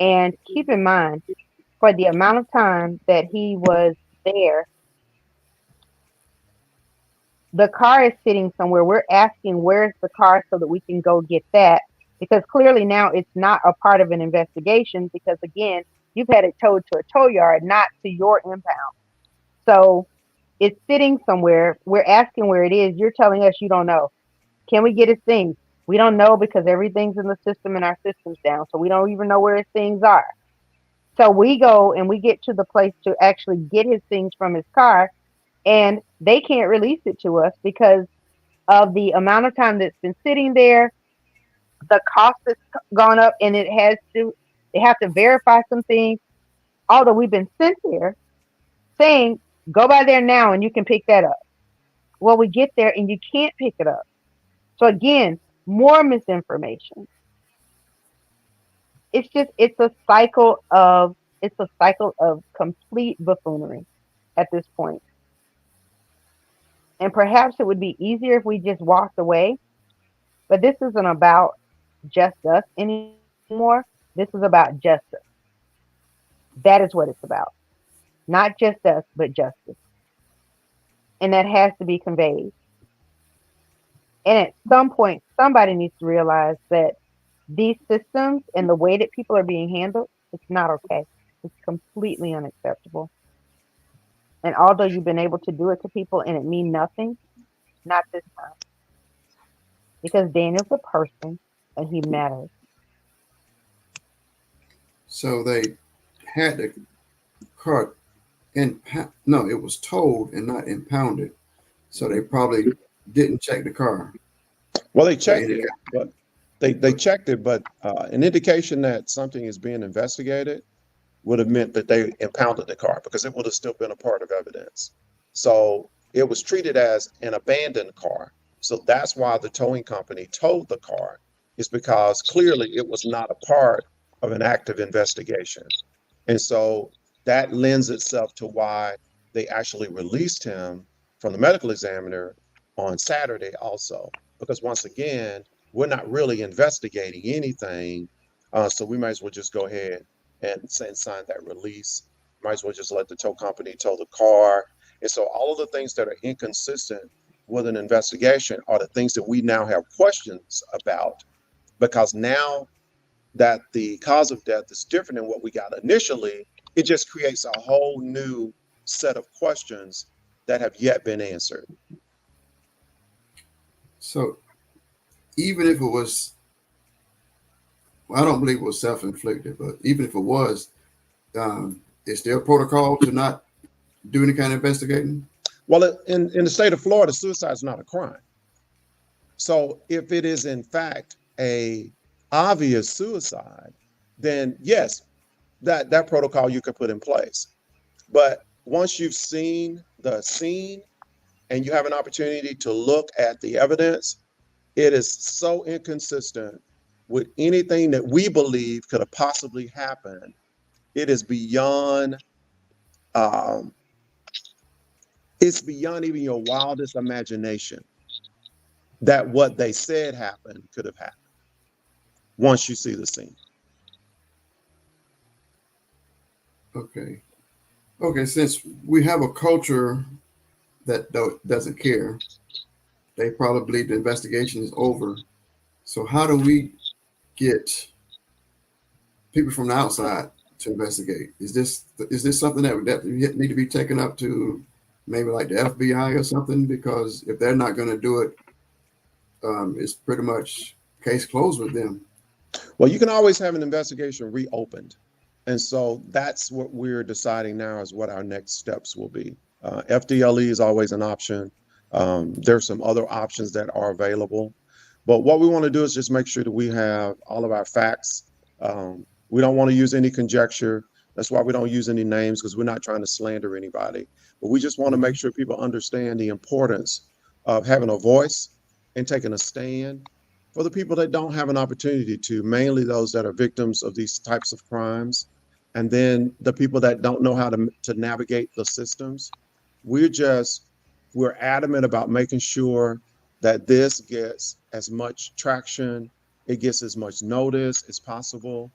And keep in mind, for the amount of time that he was there, the car is sitting somewhere. We're asking, where's the car so that we can go get that? Because clearly now it's not a part of an investigation because, again, you've had it towed to a tow yard, not to your impound. So it's sitting somewhere. We're asking where it is. You're telling us you don't know. Can we get his things? We don't know because everything's in the system and our system's down. So we don't even know where his things are. So we go and we get to the place to actually get his things from his car, and they can't release it to us because of the amount of time that's been sitting there. The cost has gone up, and they have to verify some things. Although we've been sent there saying, go by there now and you can pick that up. Well, we get there and you can't pick it up. So again, more misinformation. It's a cycle of complete buffoonery at this point. And perhaps it would be easier if we just walked away. But this isn't about just us anymore. This is about justice. That is what it's about. Not just us, but justice. And that has to be conveyed. And at some point, somebody needs to realize that these systems and the way that people are being handled, it's not okay. It's completely unacceptable. And although you've been able to do it to people and it mean nothing, not this time. Because Daniel's a person and he matters. So they had the car no, it was towed and not impounded. So they probably didn't check the car. Well, they checked it, but they checked it, but an indication that something is being investigated would have meant that they impounded the car because it would have still been a part of evidence. So it was treated as an abandoned car. So that's why the towing company towed the car, is because clearly it was not a part of an active investigation. And so that lends itself to why they actually released him from the medical examiner on Saturday also, because once again, we're not really investigating anything. So we might as well just go ahead and sign that release. Might as well just let the tow company tow the car. And so all of the things that are inconsistent with an investigation are the things that we now have questions about, because now that the cause of death is different than what we got initially, it just creates a whole new set of questions that have yet been answered. So even if it was, well, I don't believe it was self-inflicted, but even if it was, is there a protocol to not do any kind of investigating? Well, in the state of Florida, suicide is not a crime. So if it is in fact a obvious suicide, then yes, that protocol you could put in place. But once you've seen the scene and you have an opportunity to look at the evidence, it is so inconsistent with anything that we believe could have possibly happened. It is beyond, it's beyond even your wildest imagination that what they said happened could have happened once you see the scene. Okay. Okay, since we have a culture that doesn't care, they probably believe the investigation is over. So how do we get people from the outside to investigate? Is this something that need to be taken up to maybe like the FBI or something? Because if they're not going to do it, it's pretty much case closed with them. Well, you can always have an investigation reopened. And so that's what we're deciding now is what our next steps will be. FDLE is always an option. There's some other options that are available. But what we want to do is just make sure that we have all of our facts. We don't want to use any conjecture. That's why we don't use any names, because we're not trying to slander anybody. But we just want to make sure people understand the importance of having a voice and taking a stand for the people that don't have an opportunity to, mainly those that are victims of these types of crimes. And then the people that don't know how to navigate the systems. We're adamant about making sure that this gets as much traction, it gets as much notice as possible,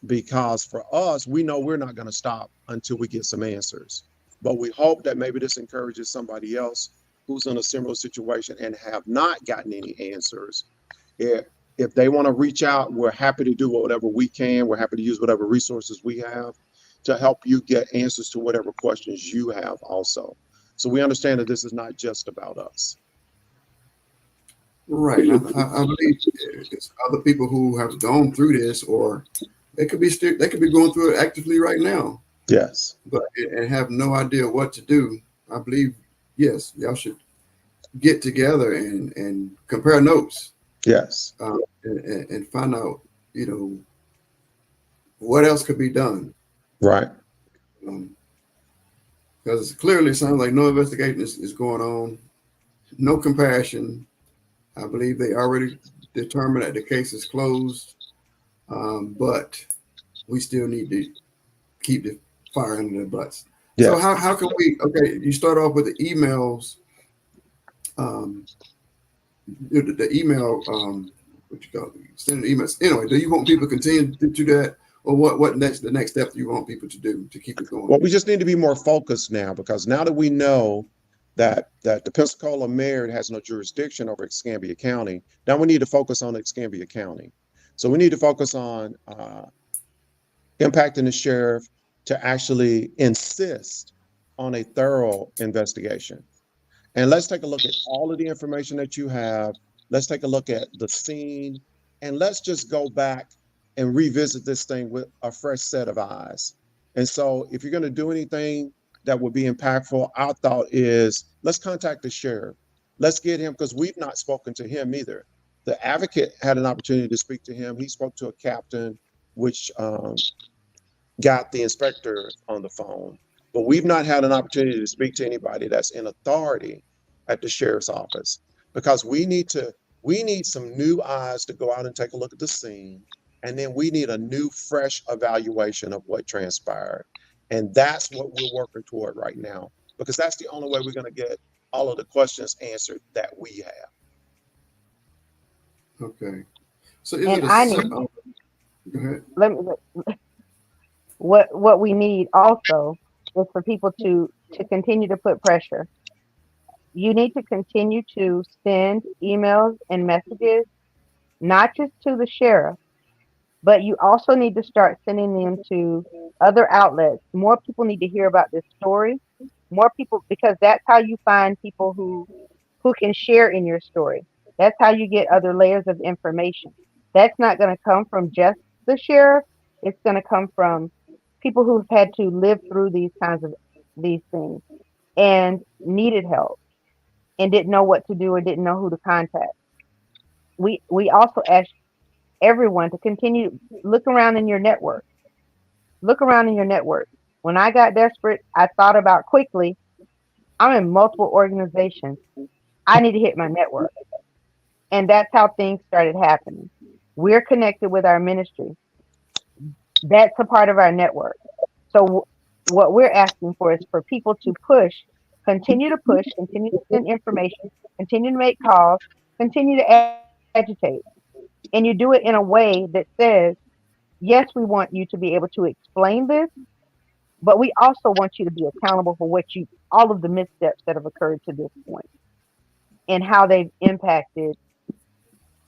because for us, we know we're not going to stop until we get some answers. But we hope that maybe this encourages somebody else who's in a similar situation and have not gotten any answers. If they want to reach out, we're happy to do whatever we can. We're happy to use whatever resources we have to help you get answers to whatever questions you have also. So we understand that this is not just about us. Right. I believe it's other people who have gone through this, or they could be going through it actively right now, Yes. but and have no idea what to do. I believe, yes, y'all should get together and compare notes, Yes. and find out, what else could be done. Right. Because it clearly sounds like no investigation is going on, no compassion. I believe they already determined that the case is closed, but we still need to keep the fire under their butts. Yes. So how can we? Okay, you start off with the emails. The email, what you call it, sending emails. Anyway, do you want people to continue to do that, or the next step do you want people to do to keep it going? Well, we just need to be more focused now, because now that we know that the Pensacola mayor has no jurisdiction over Escambia County, now we need to focus on Escambia County. So we need to focus on impacting the sheriff to actually insist on a thorough investigation. And let's take a look at all of the information that you have. Let's take a look at the scene, and let's just go back and revisit this thing with a fresh set of eyes. And so if you're going to do anything that would be impactful, our thought is let's contact the sheriff. Let's get him, because we've not spoken to him either. The advocate had an opportunity to speak to him. He spoke to a captain, which got the inspector on the phone. But we've not had an opportunity to speak to anybody that's in authority at the sheriff's office, because we need some new eyes to go out and take a look at the scene. And then we need a new, fresh evaluation of what transpired. And that's what we're working toward right now, because that's the only way we're going to get all of the questions answered that we have. Okay. So And go ahead. let me, what we need also is for people to continue to put pressure. You need to continue to send emails and messages, not just to the sheriff, but you also need to start sending them to other outlets. More people need to hear about this story. More people, because that's how you find people who can share in your story. That's how you get other layers of information. That's not going to come from just the sheriff. It's going to come from people who've had to live through these things and needed help and didn't know what to do or didn't know who to contact. We also ask everyone to continue look around in your network. Look around in your network. When I got desperate, I thought about quickly. I'm in multiple organizations. I need to hit my network. And that's how things started happening. We're connected with our ministry. That's a part of our network. So what we're asking for is for people to continue to push, continue to send information, continue to make calls, continue to agitate. And you do it in a way that says, yes, we want you to be able to explain this, but we also want you to be accountable for all of the missteps that have occurred to this point and how they've impacted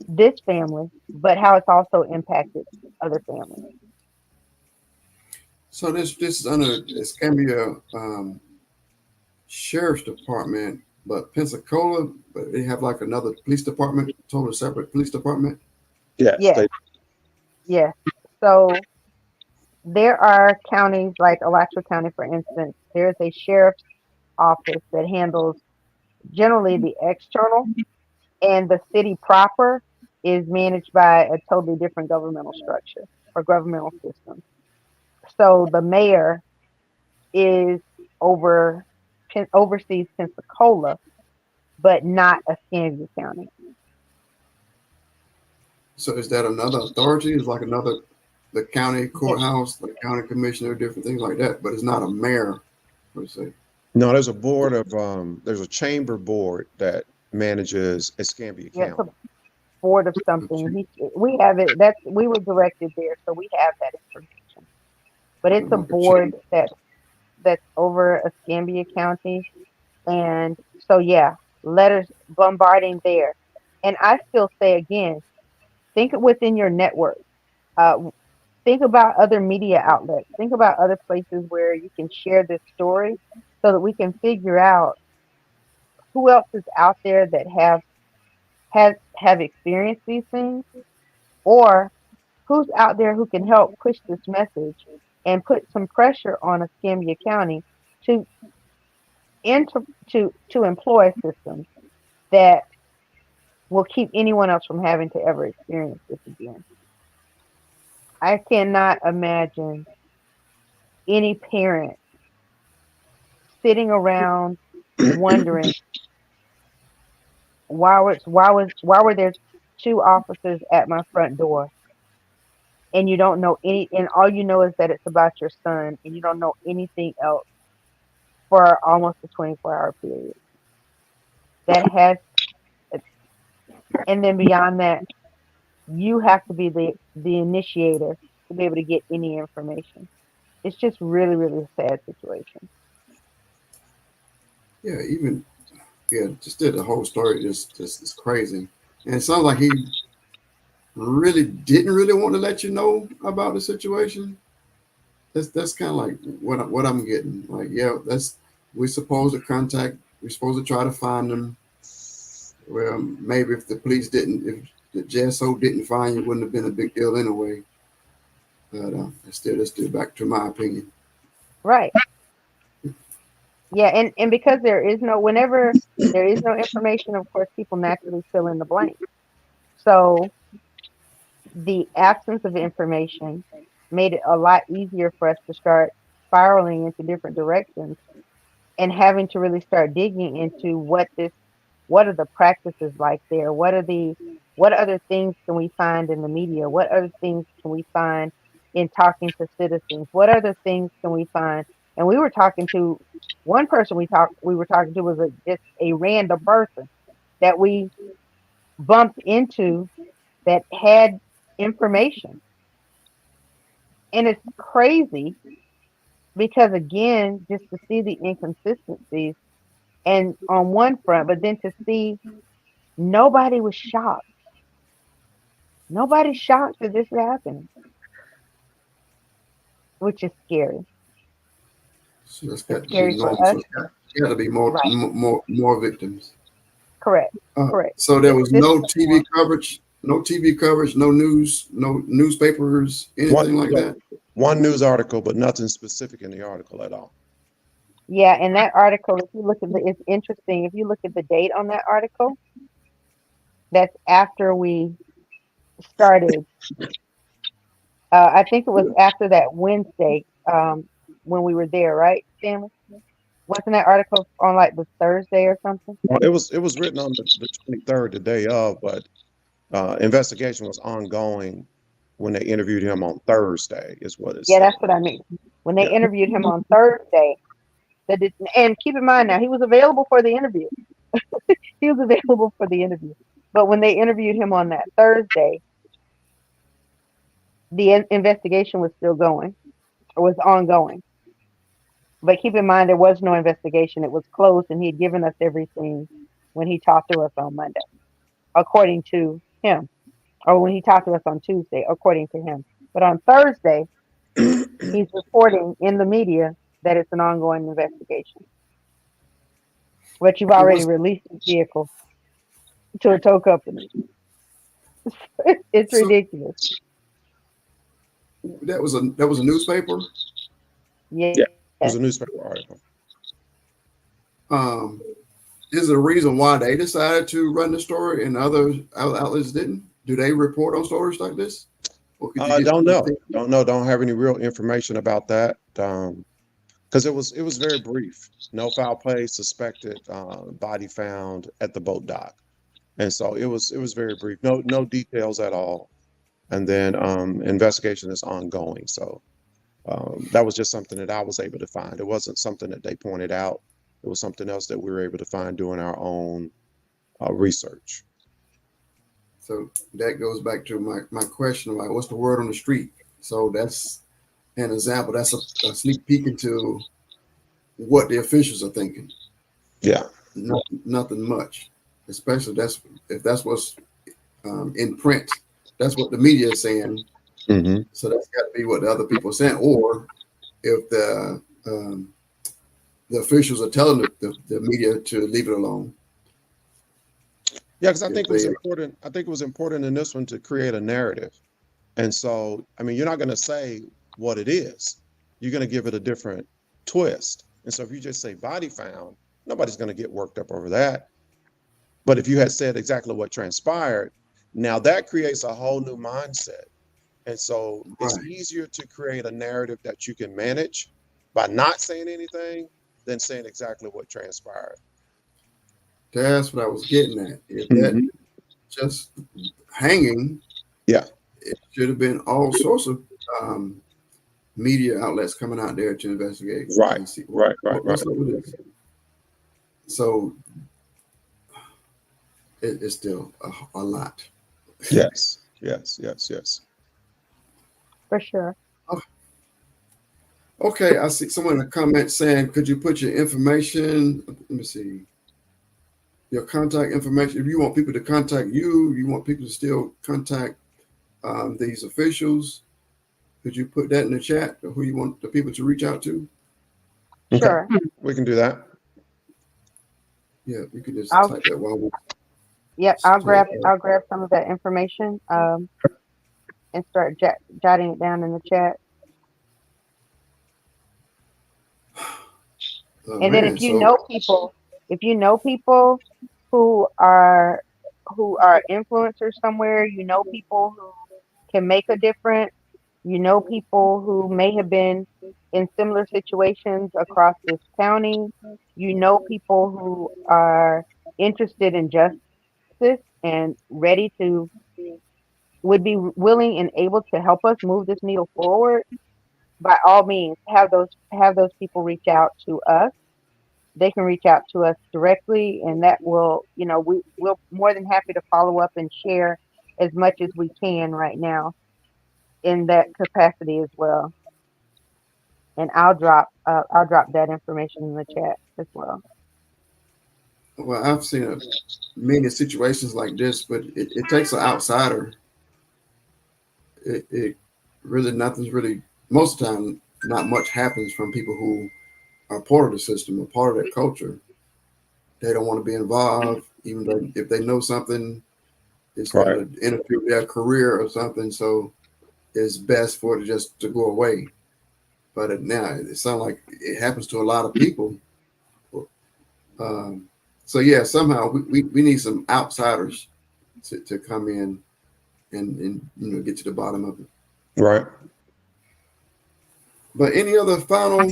this family, but how it's also impacted other families. So this is under Escambia Sheriff's Department, but Pensacola, but they have like another police department, totally separate police department. Yes, Yes, yes. So there are counties like Alachua County, for instance. There's a sheriff's office that handles generally the external, and the city proper is managed by a totally different governmental structure or governmental system. So the mayor is over oversees Pensacola, but not Escambia County. So is that another authority? Is like another the county Yes, courthouse, the county commissioner, different things like that, but it's not a mayor per se. no, there's a board of there's a chamber board that manages Escambia yeah, it's a County. board of something. We have it. That's we were directed there, so we have that information. But it's a Like a board that's over Escambia County, and so yeah, letters bombarding there. And I still say again, think within your network. Uh, think about other media outlets. Think about other places where you can share this story, so that we can figure out who else is out there that have experienced these things, or who's out there who can help push this message and put some pressure on Escambia County to to employ systems that will keep anyone else from having to ever experience this again. I cannot imagine any parent sitting around wondering why were there two officers at my front door, and you don't know any, and all you know is that it's about your son, and you don't know anything else for almost a 24-hour period. That has, and then beyond that, you have to be the initiator to be able to get any information. It's just really, really a sad situation. Yeah, even yeah, just did the whole story just is crazy. And it sounds like he really didn't really want to let you know about the situation. That's kind of like what I'm getting. Like, yeah, that's we're supposed to contact. We're supposed to try to find them. Well, maybe if the police didn't, if the JSO didn't find you, it wouldn't have been a big deal anyway. But that's still back to my opinion. Right. Yeah, and because whenever there is no information, of course, people naturally fill in the blank. So the absence of information made it a lot easier for us to start spiraling into different directions and having to really start digging into what are the practices like there? What other things can we find in the media? What other things can we find in talking to citizens? What other things can we find? And we were talking to one person we were talking to was just a random person that we bumped into that had information. And it's crazy because again, just to see the inconsistencies and on one front, but then to see nobody was shocked. Nobody's shocked that this is happening, which is scary. So that's It's got to be scary for normal. So us. it's got to be more Right. more victims. Correct. Correct. So there was This no is TV coverage, no news, no newspapers, anything like that. One news article, but nothing specific in the article at all. yeah, and that article, if you look at it's interesting. If you look at the date on that article, that's after we started. I think it was after that Wednesday, when we were there, right, Stanley? Wasn't that article on like the Thursday or something? Well, it was written on the 23rd, the day of, but investigation was ongoing when they interviewed him on Thursday, is what it Yeah, said. that's what I mean. When they Yeah. interviewed him on Thursday, and keep in mind now, he was available for the interview. He was available for the interview. But when they interviewed him on that Thursday, the investigation was still going or was ongoing. But keep in mind, there was no investigation. It was closed, and he had given us everything when he talked to us on Monday, according to him, or when he talked to us on Tuesday, according to him. But on Thursday, he's reporting in the media that it's an ongoing investigation. But you've It already was released the vehicle to a tow company. It's so ridiculous. that was a newspaper. Yeah, Yes. it was a newspaper article. Um, is there a reason why they decided to run the story and other outlets didn't? Do they report on stories like this? Or could you I get don't know. think- Don't know. Don't have any real information about that. Because it was very brief. No foul play suspected. Body found at the boat dock, and so it was very brief. No details at all. And then investigation is ongoing. So that was just something that I was able to find. It wasn't something that they pointed out. It was something else that we were able to find doing our own research. So that goes back to my question about what's the word on the street. So that's an example. That's a sneak peek into what the officials are thinking. Yeah. Nothing much, especially if that's what's in print. That's what the media is saying. Hmm. So that's got to be what the other people are saying. Or if the officials are telling the media to leave it alone. Yeah, because I If think it was they, important. I think it was important in this one to create a narrative. And so, I mean, you're not going to say what it is. You're going to give it a different twist. And so if you just say body found, nobody's going to get worked up over that. But if you had said exactly what transpired, now that creates a whole new mindset. And so it's right. easier to create a narrative that you can manage by not saying anything than saying exactly what transpired. That's what I was getting at. If that Hmm. just hanging, Yeah, it should have been all sorts of um, media outlets coming out there to investigate right, and see right. what's up with this. So it's still a lot. Yes. For sure. Okay, I see someone in the comment saying, could you put your information, let me see, your contact information. If you want people to contact you, you want people to still contact these officials, could you put that in the chat, or who you want the people to reach out to? Okay, Sure. we can do that. Yeah, you could just I'll type that while we Yep, talk. I'll grab some of that information and start jotting it down in the chat. And then Man, so if you know people who are influencers somewhere, you know people who can make a difference, you know people who may have been in similar situations across this county, you know people who are interested in justice and ready to would be willing and able to help us move this needle forward, by all means have those people reach out to us. They can reach out to us directly, and that will, we'll more than happy to follow up and share as much as we can right now in that capacity as well. And I'll drop that information in the chat as well. well, I've seen many situations like this, but it takes an outsider. It really nothing's really most of the time not much happens from people who are part of the system or part of that culture. They don't want to be involved, even though if they know something, it's going Right. to interfere with their career or something. So it's best for it just to go away. But now it sounds like it happens to a lot of people. Um, so yeah, somehow we need some outsiders to come in and get to the bottom of it. Right. But any other final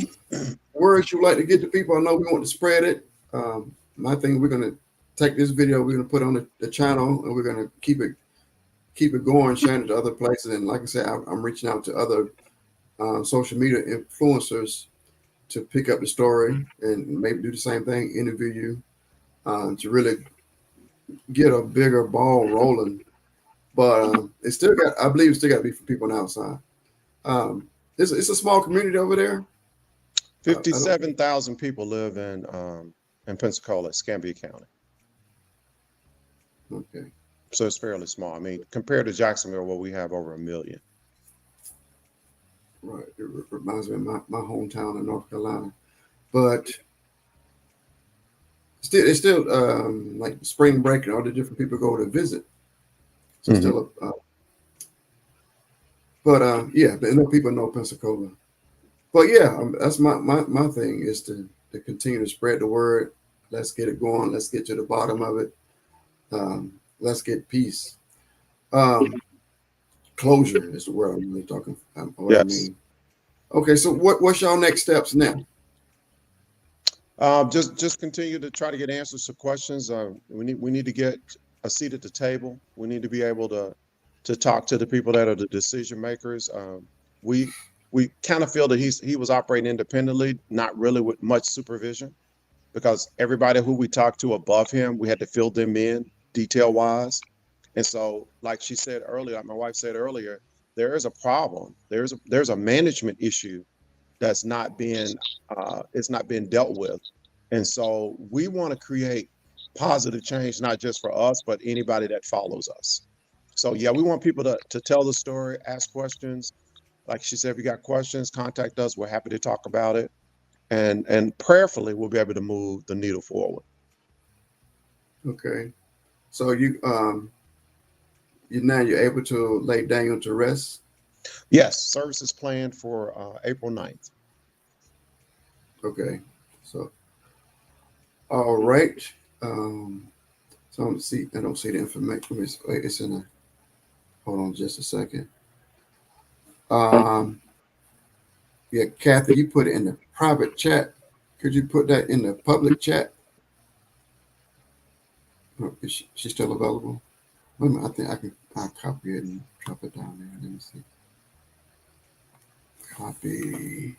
words you'd like to get to people? I know we want to spread it. My thing, we're going to take this video, we're going to put on the channel, and we're going to keep it going, sharing it to other places. And like I said, I'm reaching out to other social media influencers to pick up the story and maybe do the same thing, interview you, to really get a bigger ball rolling. But I believe it's still got to be for people on the outside. It's a small community over there. I don't. 57,000 people live in Pensacola, Escambia County. Okay. So it's fairly small. I mean, compared to Jacksonville, where we have over 1 million. Right. It reminds me of my hometown in North Carolina. But still, it's still like spring break and all the different people go to visit. So Mhm. still, but yeah, but no people know Pensacola. But yeah, that's my thing is to continue to spread the word. Let's get it going. Let's get to the bottom of it. Let's get peace. Um, Closure is the word I'm really talking. What I Yes. mean. Okay, so what's y'all next steps now? Just continue to try to get answers to questions. We need to get a seat at the table. We need to be able to talk to the people that are the decision makers. We we kind of feel that he was operating independently, not really with much supervision, because everybody who we talked to above him, we had to fill them in detail wise. And so, like she said earlier, like my wife said earlier, there is a problem. There's a management issue that's not being it's not being dealt with. And so we want to create positive change, not just for us, but anybody that follows us. So yeah, we want people to tell the story, ask questions. Like she said, if you got questions, contact us. We're happy to talk about it. And prayerfully we'll be able to move the needle forward. Okay, so you're able to lay Daniel to rest. Yes, service is planned for April 9th. Okay, so all right. Um, so I don't see the information. It's in a. Hold on, just a second. Um, yeah, Kathy, you put it in the private chat. Could you put that in the public chat? Is she still available? Wait a minute, I think I'll copy it and drop it down there. Let me see. Copy,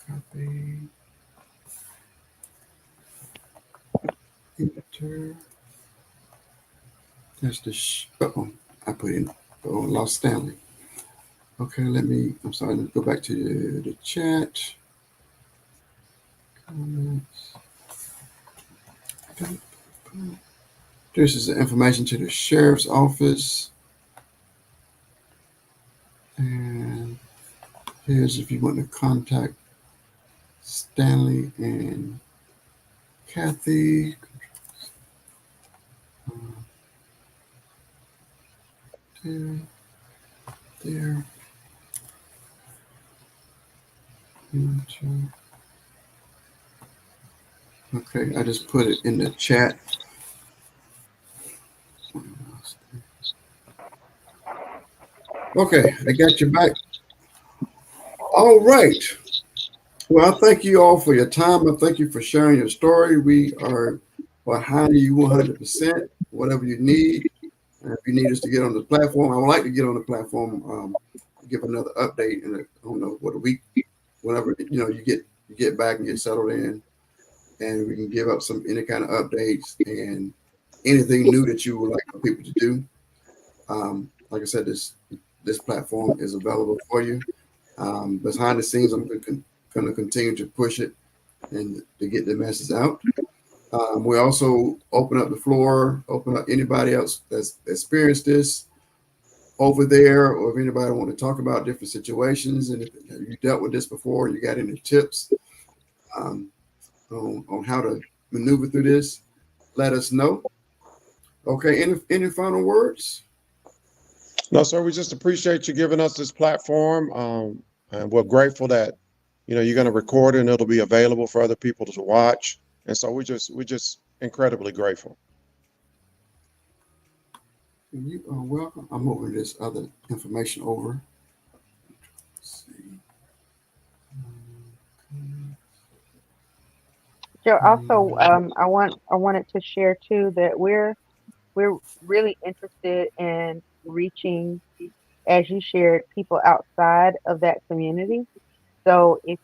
copy, enter. That's the oh, I put in Lost Stanley. Okay, I'm sorry, let me go back to the chat. Comments. This is the information to the sheriff's office. And here's if you want to contact Stanley and Kathy. There, there. Enter. Okay, I just put it in the chat. Okay, I got you back. All right. Well, I thank you all for your time. I thank you for sharing your story. We are behind you 100%, whatever you need. And if you need us to get on the platform, I would like to get on the platform, give another update in I don't know what a week, whenever you get back and get settled in, and we can give up any kind of updates and anything new that you would like for people to do. Like I said, this platform is available for you. Behind the scenes, I'm going to continue to push it and to get the message out. We also open up the floor, open up anybody else that's experienced this over there, or if anybody want to talk about different situations, and if you dealt with this before, you got any tips um, on how to maneuver through this, let us know. Okay, any final words? No, sir, we just appreciate you giving us this platform. And we're grateful that, you're going to record it and it'll be available for other people to watch. And so we're just incredibly grateful. You are welcome. I'm moving this other information over. Let's see. Joe, also, I wanted to share too that we're really interested in reaching, as you shared, people outside of that community. So if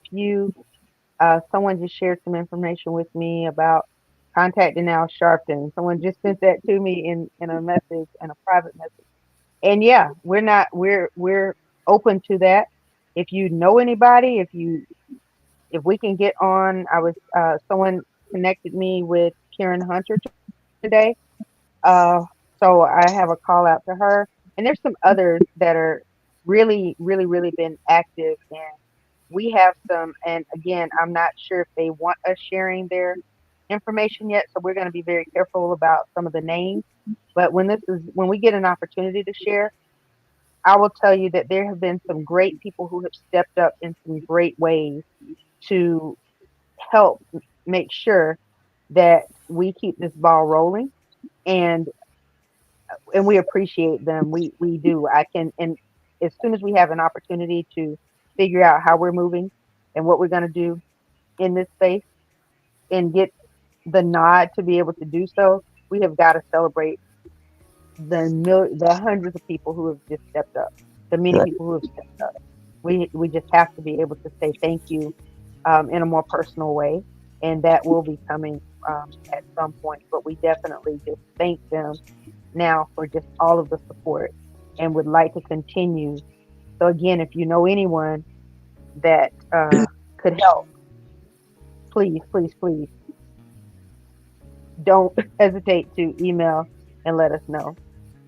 someone just shared some information with me about contacting Al Sharpton. Someone just sent that to me in a message, in a private message. And yeah, we're open to that. If you know anybody, if if we can get on, someone connected me with Karen Hunter today. Uh, so I have a call out to her, and there's some others that are really, really, really been active. And we have some, and again, I'm not sure if they want us sharing their information yet, so we're going to be very careful about some of the names. But when we get an opportunity to share, I will tell you that there have been some great people who have stepped up in some great ways to help make sure that we keep this ball rolling, and we appreciate them. We do. I can, and as soon as we have an opportunity to figure out how we're moving and what we're going to do in this space and get the nod to be able to do so, we have got to celebrate the hundreds of people who have just stepped up, the many Right. people who have stepped up. We just have to be able to say thank you in a more personal way, and that will be coming at some point. But we definitely just thank them now for just all of the support, and would like to continue. So again, if you know anyone that could help, please, please, please don't hesitate to email and let us know,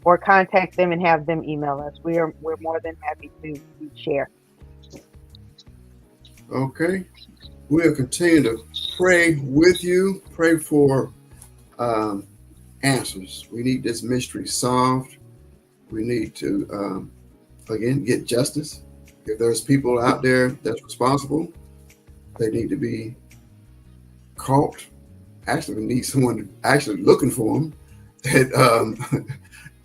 or contact them and have them email us. We're more than happy to share. Okay. We'll continue to pray with you, pray for answers. We need this mystery solved. We need to, again, get justice. If there's people out there that's responsible, they need to be caught. Actually, we need someone actually looking for them.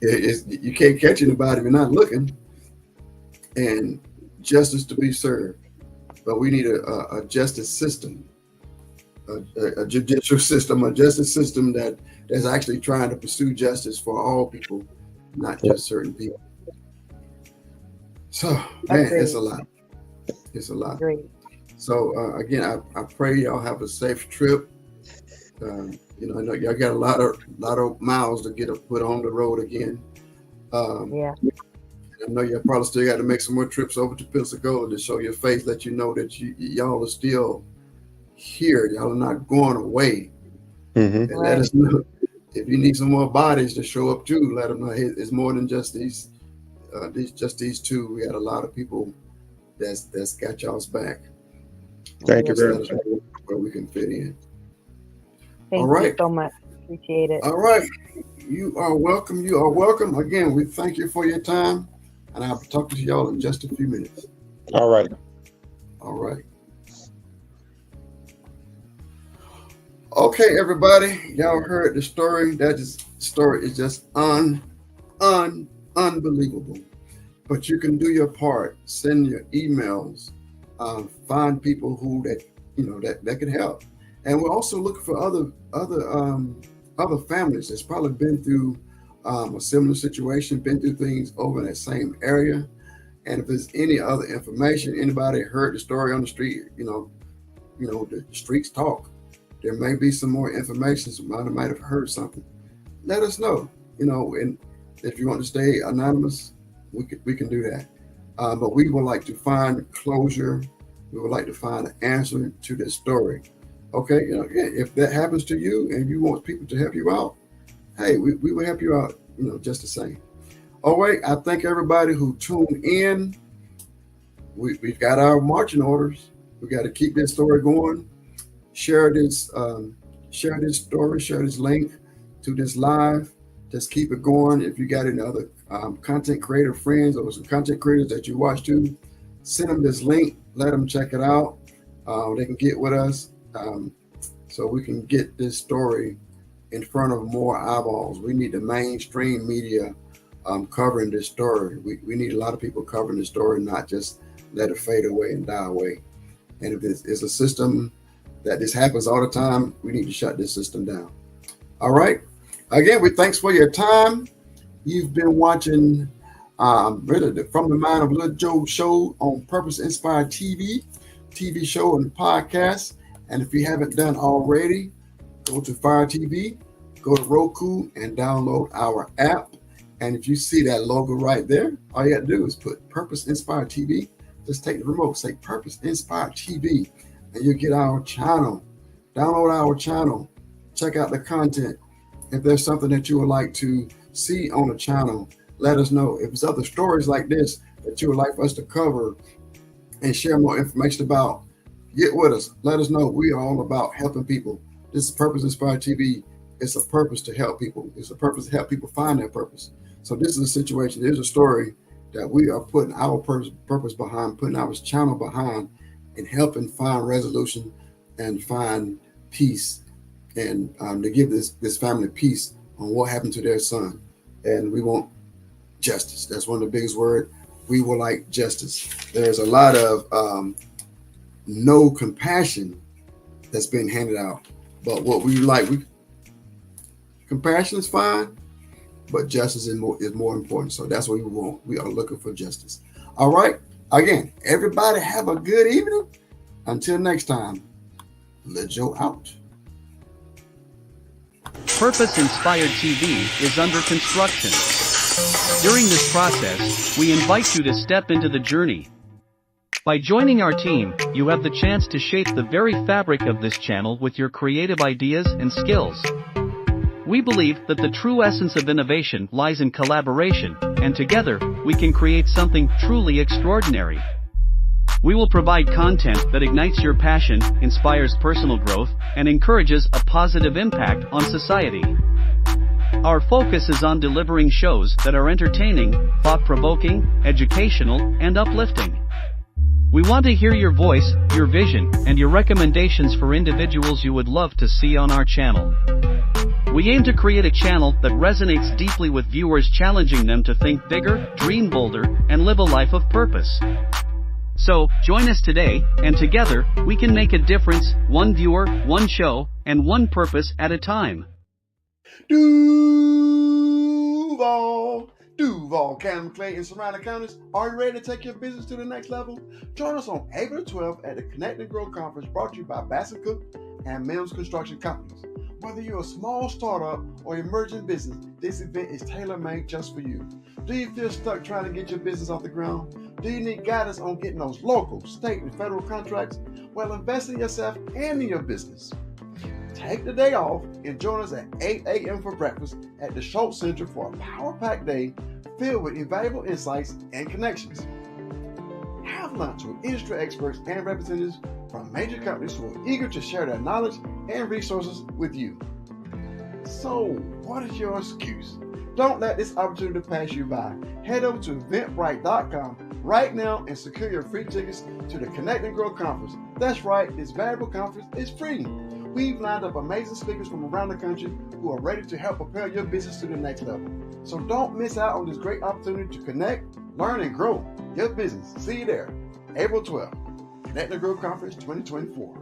You can't catch anybody if you're not looking. And justice to be served. But we need a justice system, a judicial system, a justice system that is actually trying to pursue justice for all people, not just certain people. So, man, Agreed. it's a lot. It's a lot. Great. So, again, I pray y'all have a safe trip. I know y'all got a lot of miles to put on the road again. Yeah. I know y'all probably still got to make some more trips over to Pensacola to show your face, let you know that y'all are still here. Y'all are not going away. Mm-hmm. And let us know if you need some more bodies to show up too. Let them know, hey, it's more than just these two. We got a lot of people that's got y'all's back. Thank you Just very let much. us know where we can fit in. Thank All you right. so much. Appreciate it. All right. You are welcome. You are welcome. Again, we thank you for your time. And I'll be talking to y'all in just a few minutes. All right. All right. Okay, everybody. Y'all heard the story. Story is just unbelievable. But you can do your part. Send your emails. Find people that can help. And we're also looking for other families that's probably been through a similar situation, been through things over in that same area. And if there's any other information, anybody heard the story on the street, the streets talk. There may be some more information. Somebody might have heard something. Let us know. And if you want to stay anonymous, we can do that. But we would like to find closure. We would like to find an answer to this story. Okay, if that happens to you and you want people to help you out, hey, we will help you out, just the same. All right, I thank everybody who tuned in. We've got our marching orders. We got to keep this story going. Share this story, share this link to this live. Just keep it going. If you got any other content creator friends or some content creators that you watch too, send them this link. Let them check it out. They can get with us so we can get this story in front of more eyeballs. We need the mainstream media covering this story. We need a lot of people covering the story, not just let it fade away and die away. And if it's a system that this happens all the time, we need to shut this system down. All right. Again, thanks for your time. You've been watching really From the Mind of Little Joe show on Purpose Inspired TV show and podcast. And if you haven't done already, go to Fire TV, go to Roku and download our app. And if you see that logo right there, all you got to do is put Purpose Inspired TV. Just take the remote, say Purpose Inspired TV. and you get our channel. Download our channel. Check out the content. If there's something that you would like to see on the channel, let us know. If there's other stories like this that you would like for us to cover and share more information about, get with us. Let us know. We are all about helping people. This is Purpose Inspired TV. It's a purpose to help people. It's a purpose to help people find their purpose. So this is a situation. There's a story that we are putting our purpose behind, putting our channel behind, and helping find resolution and find peace, and to give this family peace on what happened to their son. And we want justice. That's one of the biggest words. We will like justice. There's a lot of no compassion that's been handed out, but what we like, compassion is fine, but justice is more important. So that's what we want. We are looking for justice. All right. Again, everybody have a good evening. Until next time, LeJoe out. Purpose Inspired TV is under construction. During this process, we invite you to step into the journey. By joining our team, you have the chance to shape the very fabric of this channel with your creative ideas and skills. We believe that the true essence of innovation lies in collaboration, and together, we can create something truly extraordinary. We will provide content that ignites your passion, inspires personal growth, and encourages a positive impact on society. Our focus is on delivering shows that are entertaining, thought-provoking, educational, and uplifting. We want to hear your voice, your vision, and your recommendations for individuals you would love to see on our channel. We aim to create a channel that resonates deeply with viewers, challenging them to think bigger, dream bolder, and live a life of purpose. So, join us today, and together, we can make a difference, one viewer, one show, and one purpose at a time. Duval, County, Clay, and surrounding counties. Are you ready to take your business to the next level? Join us on April 12th at the Connect and Grow Conference, brought to you by Bass & Cook and Mims Construction Companies. Whether you're a small startup or emerging business, this event is tailor-made just for you. Do you feel stuck trying to get your business off the ground? Do you need guidance on getting those local, state, and federal contracts? Well, invest in yourself and in your business. Take the day off and join us at 8 a.m. for breakfast at the Schultz Center for a power-packed day filled with invaluable insights and connections. Have lunch with industry experts and representatives from major companies who are eager to share their knowledge and resources with you. So, what is your excuse? Don't let this opportunity pass you by. Head over to eventbrite.com right now and secure your free tickets to the Connect and Grow Conference. That's right, this valuable conference is free. We've lined up amazing speakers from around the country who are ready to help propel your business to the next level. So don't miss out on this great opportunity to connect, learn, and grow your business. See you there, April 12th, Connect and Grow Conference 2024.